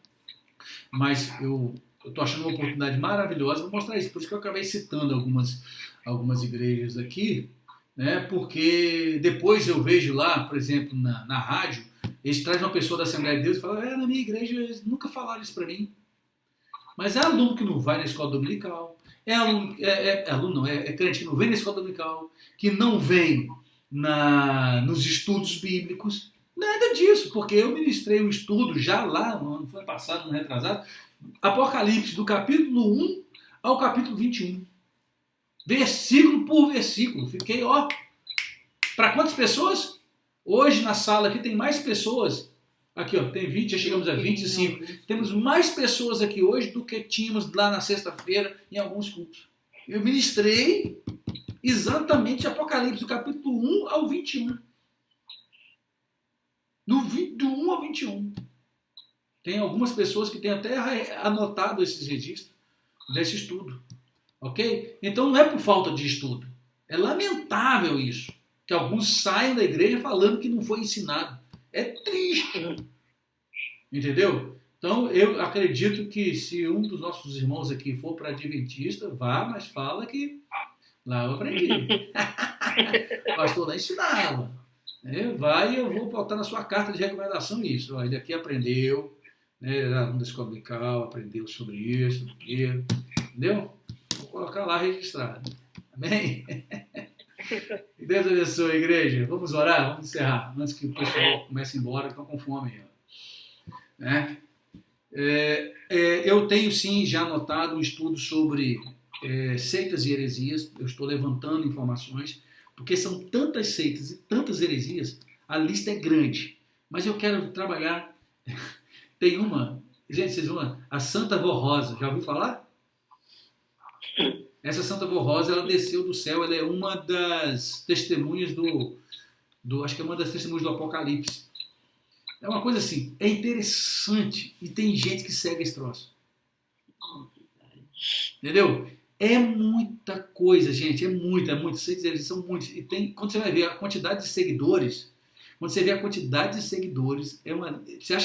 mas eu estou achando uma oportunidade maravilhosa para mostrar isso. Por isso que eu acabei citando algumas igrejas aqui, né? Porque depois eu vejo lá, por exemplo, na rádio, eles trazem uma pessoa da Assembleia de Deus e falam, na minha igreja eles nunca falaram isso para mim. Mas é aluno que não vai na escola dominical, é crente que não vem na escola dominical, que não vem nos estudos bíblicos, nada disso, porque eu ministrei um estudo já lá, no ano passado, no ano retrasado, Apocalipse, do capítulo 1 ao capítulo 21. Versículo por versículo. Fiquei, para quantas pessoas? Hoje na sala aqui tem mais pessoas. Aqui, tem 20, já chegamos a 25. Temos mais pessoas aqui hoje do que tínhamos lá na sexta-feira em alguns cultos. Eu ministrei exatamente Apocalipse, do capítulo 1 ao 21. Do 1 ao 21. Tem algumas pessoas que têm até anotado esses registros desse estudo. Ok? Então não é por falta de estudo. É lamentável isso. Que alguns saiam da igreja falando que não foi ensinado. É triste. Entendeu? Então, eu acredito que se um dos nossos irmãos aqui for para Adventista, vá, mas fala que lá eu aprendi. O pastor lá ensinava. Vai e eu vou botar na sua carta de recomendação isso. Ó, ele aqui aprendeu, né, era da escola dominical, aprendeu sobre isso, entendeu? Vou colocar lá registrado. Amém? Que Deus abençoe a igreja. Vamos orar? Vamos encerrar. Antes que o pessoal comece a ir embora, estão com fome aí. Né? Eu tenho sim já anotado um estudo sobre seitas e heresias. Eu estou levantando informações, porque são tantas seitas e tantas heresias, a lista é grande. Mas eu quero trabalhar. Tem uma, gente, vocês vão, a Santa Vó Rosa, já ouviu falar? Essa Santa Vó Rosa, ela desceu do céu, ela é uma das testemunhas acho que é uma das testemunhas do Apocalipse. É uma coisa assim, é interessante e tem gente que segue esse troço. Entendeu? É muita coisa, gente, é muita, eles são muitos. E quando você vai ver a quantidade de seguidores, você acha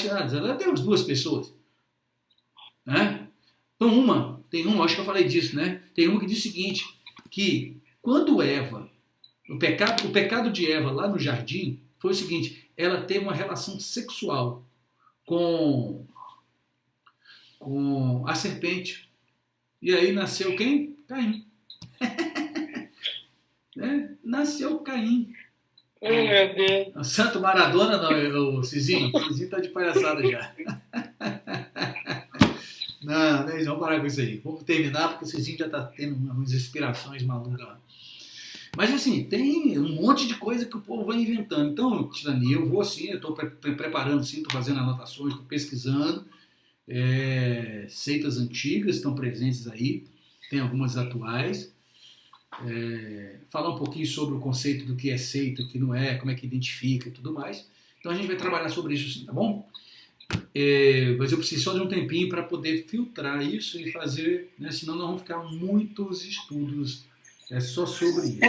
que ela tem umas 2 pessoas. Né? Então tem uma, acho que eu falei disso, né? Tem uma que diz o seguinte, que quando Eva, o pecado de Eva lá no jardim, foi o seguinte, ela teve uma relação sexual com a serpente. E aí nasceu quem? Caim. Né? Nasceu Caim. Oh, meu Deus. O Santo Maradona não, o Cizinho. O Cizinho tá de palhaçada já. Não, eles vão parar com isso aí. Vamos terminar porque o Cizinho já tá tendo umas inspirações malucas lá. Mas assim, tem um monte de coisa que o povo vai inventando. Então, Tirani, eu vou assim, eu estou preparando, sim, estou fazendo anotações, estou pesquisando. Seitas antigas estão presentes aí, tem algumas atuais. Falar um pouquinho sobre o conceito do que é seita, o que não é, como é que identifica e tudo mais. Então a gente vai trabalhar sobre isso sim, tá bom? Mas eu preciso só de um tempinho para poder filtrar isso e fazer, né, senão nós vamos ficar muitos estudos só sobre isso.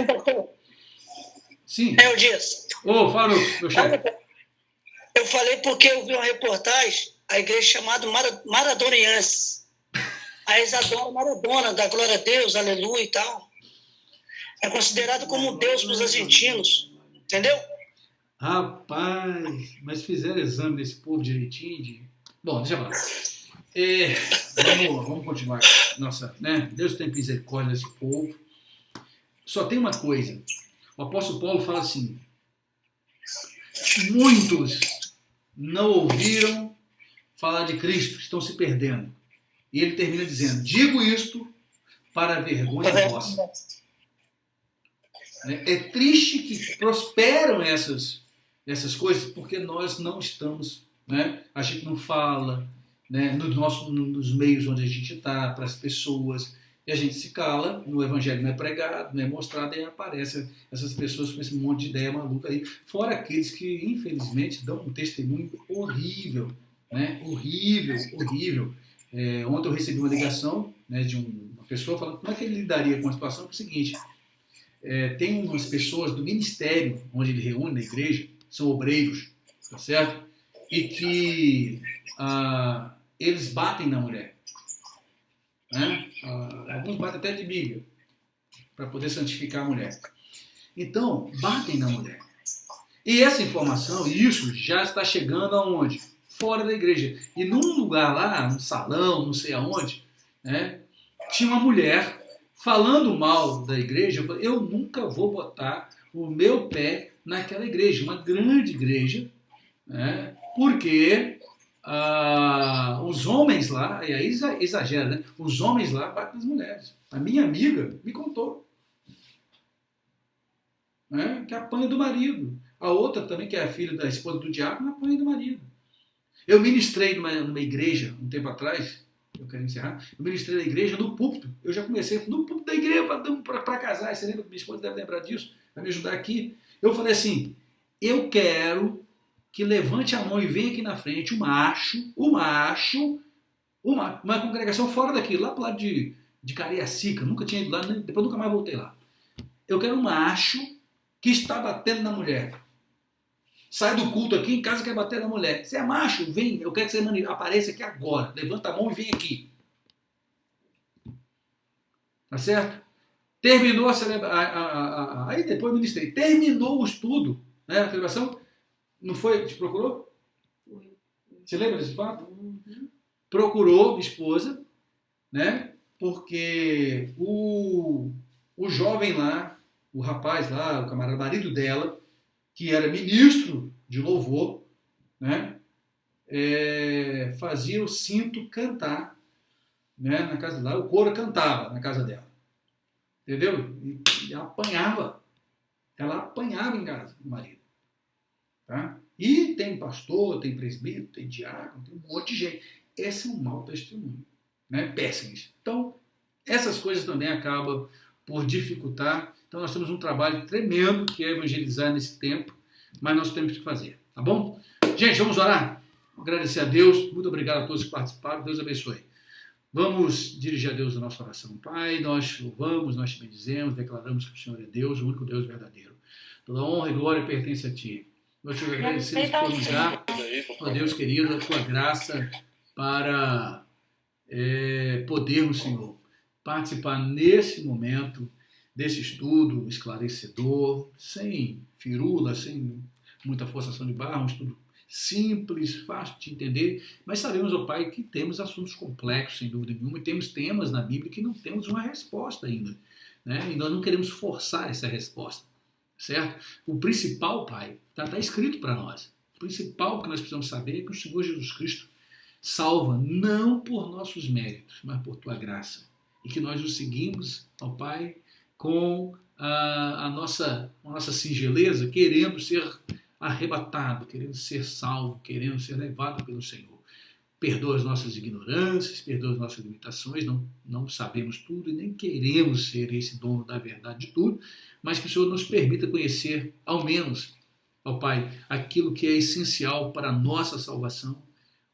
Sim. O Dias. Fala, meu chefe. Eu falei porque eu vi uma reportagem, a igreja chamada Maradoniense. Aí eles adoram Maradona, da glória a Deus, aleluia e tal. É considerado como um Deus para os argentinos. Entendeu? Rapaz, mas fizeram exame desse povo direitinho? Bom, deixa eu falar. Vamos continuar. Nossa, né? Deus tem misericórdia desse povo. Só tem uma coisa. O apóstolo Paulo fala assim, muitos não ouviram falar de Cristo, estão se perdendo. E ele termina dizendo, digo isto para a vergonha vossa. É triste que prosperam essas coisas porque nós não estamos, né? A gente não fala, né? Nos meios onde a gente está, para as pessoas, e a gente se cala, no evangelho não é pregado, não é mostrado, e aparecem essas pessoas com esse monte de ideia maluca aí, fora aqueles que infelizmente dão um testemunho horrível, né? Horrível. Ontem eu recebi uma ligação, né, de uma pessoa falando como é que ele lidaria com a situação, que é o seguinte, tem umas pessoas do ministério onde ele reúne na igreja, são obreiros, tá certo? E que eles batem na mulher. Né? Alguns batem até de Bíblia, para poder santificar a mulher. Então, batem na mulher. E essa informação, isso já está chegando aonde? Fora da igreja. E num lugar lá, num salão, não sei aonde, né, tinha uma mulher falando mal da igreja. Eu falei, eu nunca vou botar o meu pé naquela igreja, uma grande igreja, né, porque os homens lá, e aí exagera, né, os homens lá batem nas mulheres. A minha amiga me contou, né, que apanha do marido. A outra também, que é a filha da esposa do diácono, apanha do marido. Eu ministrei numa igreja, um tempo atrás, eu quero encerrar, eu ministrei na igreja, no púlpito, eu já comecei no púlpito da igreja para casar, você lembra? Minha esposa deve lembrar disso, vai me ajudar aqui. Eu falei assim, eu quero que levante a mão e venha aqui na frente uma congregação fora daqui, lá pro lado de Cariacica, nunca tinha ido lá, depois nunca mais voltei lá. Eu quero um macho que está batendo na mulher. Sai do culto aqui, em casa quer bater na mulher. Você é macho? Vem, eu quero que você apareça aqui agora. Levanta a mão e vem aqui. Tá certo? Terminou a celebração. Aí depois eu ministrei. Terminou o estudo, né? A celebração. Não foi? Te procurou? Você lembra desse fato? Procurou a esposa, né? Porque o jovem lá, o rapaz lá, o camarada marido dela, que era ministro de louvor, né? Fazia o cinto cantar, né? Na casa dela. O coro cantava na casa dela. Entendeu? E apanhava. Ela apanhava em casa, o marido. Tá? E tem pastor, tem presbítero, tem diácono, tem um monte de gente. Esse é um mau testemunho, né? Péssimo. Então, essas coisas também acabam por dificultar. Então, nós temos um trabalho tremendo que é evangelizar nesse tempo, mas nós temos que fazer, tá bom? Gente, vamos orar? Agradecer a Deus. Muito obrigado a todos que participaram. Deus abençoe. Vamos dirigir a Deus a nossa oração. Pai, nós louvamos, nós te bendizemos, declaramos que o Senhor é Deus, o único Deus verdadeiro. Toda honra e glória pertence a Ti. Nós te agradecemos por nos dar, ó Deus querido, a Tua graça para podermos, Senhor, participar nesse momento desse estudo esclarecedor, sem firula, sem muita forçação de barra, um estudo simples, fácil de entender, mas sabemos, ó Pai, que temos assuntos complexos, sem dúvida nenhuma, e temos temas na Bíblia que não temos uma resposta ainda, né? E nós não queremos forçar essa resposta, certo? O principal, Pai, está escrito para nós. O principal que nós precisamos saber é que o Senhor Jesus Cristo salva não por nossos méritos, mas por Tua graça. E que nós o seguimos, ó Pai, com a nossa singeleza, querendo ser arrebatado, querendo ser salvo, querendo ser levado pelo Senhor. Perdoa as nossas ignorâncias, perdoa as nossas limitações, não sabemos tudo e nem queremos ser esse dono da verdade de tudo, mas que o Senhor nos permita conhecer, ao menos, ó Pai, aquilo que é essencial para a nossa salvação.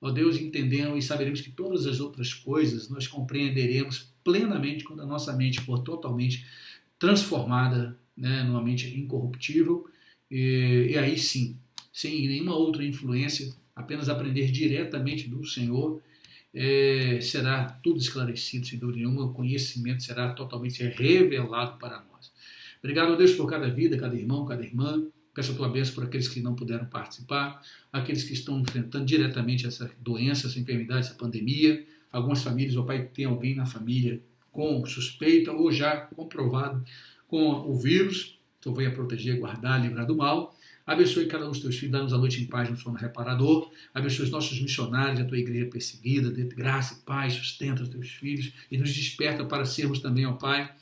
Ó Deus, entendemos e saberemos que todas as outras coisas nós compreenderemos plenamente quando a nossa mente for totalmente transformada, né, numa mente incorruptível, e aí sim, sem nenhuma outra influência, apenas aprender diretamente do Senhor, será tudo esclarecido, sem dúvida nenhuma, o conhecimento será totalmente revelado para nós. Obrigado, Deus, por cada vida, cada irmão, cada irmã. Peço a Tua bênção por aqueles que não puderam participar, aqueles que estão enfrentando diretamente essa doença, essa enfermidade, essa pandemia. Algumas famílias, ó Pai, tem alguém na família com suspeita ou já comprovado com o vírus. Então venha proteger, guardar, livrar do mal. Abençoe cada um dos Teus filhos, dá-nos a noite em paz no sono reparador. Abençoe os nossos missionários, a Tua igreja perseguida, dê graça e paz, sustenta os Teus filhos e nos desperta para sermos também, ó Pai,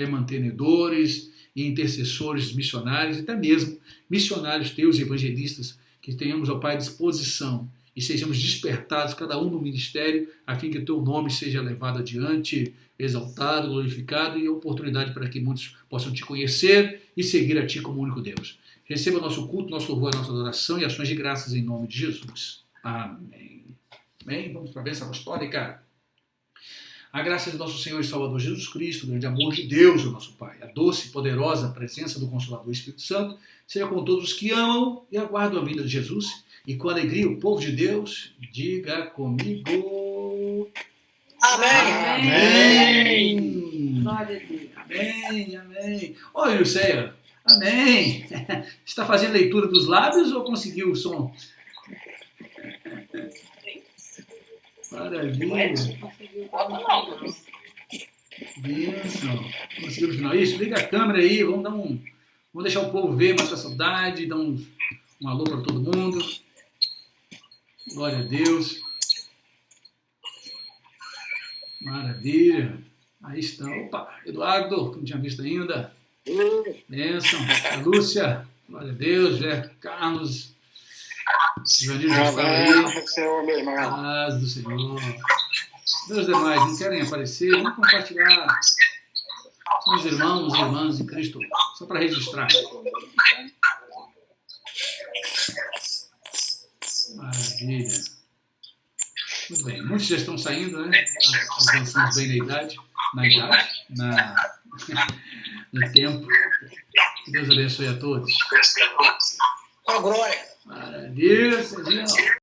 mantenedores e intercessores missionários, e até mesmo missionários Teus, evangelistas, que tenhamos, ó Pai, disposição e sejamos despertados, cada um no ministério, a fim que o Teu nome seja levado adiante, exaltado, glorificado, e oportunidade para que muitos possam Te conhecer e seguir a Ti como único Deus. Receba nosso culto, nosso louvor, a nossa adoração e ações de graças em nome de Jesus. Amém. Amém? Vamos para a bênção apostólica. A graça de nosso Senhor e Salvador Jesus Cristo, o grande amor de Deus, o nosso Pai, a doce e poderosa presença do Consolador Espírito Santo, seja com todos os que amam e aguardam a vinda de Jesus, e com alegria o povo de Deus, diga comigo... Amém. Amém. Glória a Deus. Amém, amém. Oi, Luceia. Amém. Está fazendo leitura dos lábios ou conseguiu o som? Maravilha. Bênção. Conseguiu no final. Isso, liga a câmera aí, vamos deixar o povo ver, matar a saudade, dar um alô para todo mundo. Glória a Deus. Maravilha. Aí está. Opa, Eduardo, que não tinha visto ainda. Bênção. A Lúcia. Glória a Deus. Jé Carlos. Janir já estava aí. Paz do Senhor. Meus demais, não querem aparecer? Vamos compartilhar. Somos irmãos e irmãs em Cristo. Só para registrar. Maravilha. Muito bem. Muitos já estão saindo, né? Avançamos bem no tempo. Que Deus abençoe a todos. Com a glória. Maravilha, Serginho.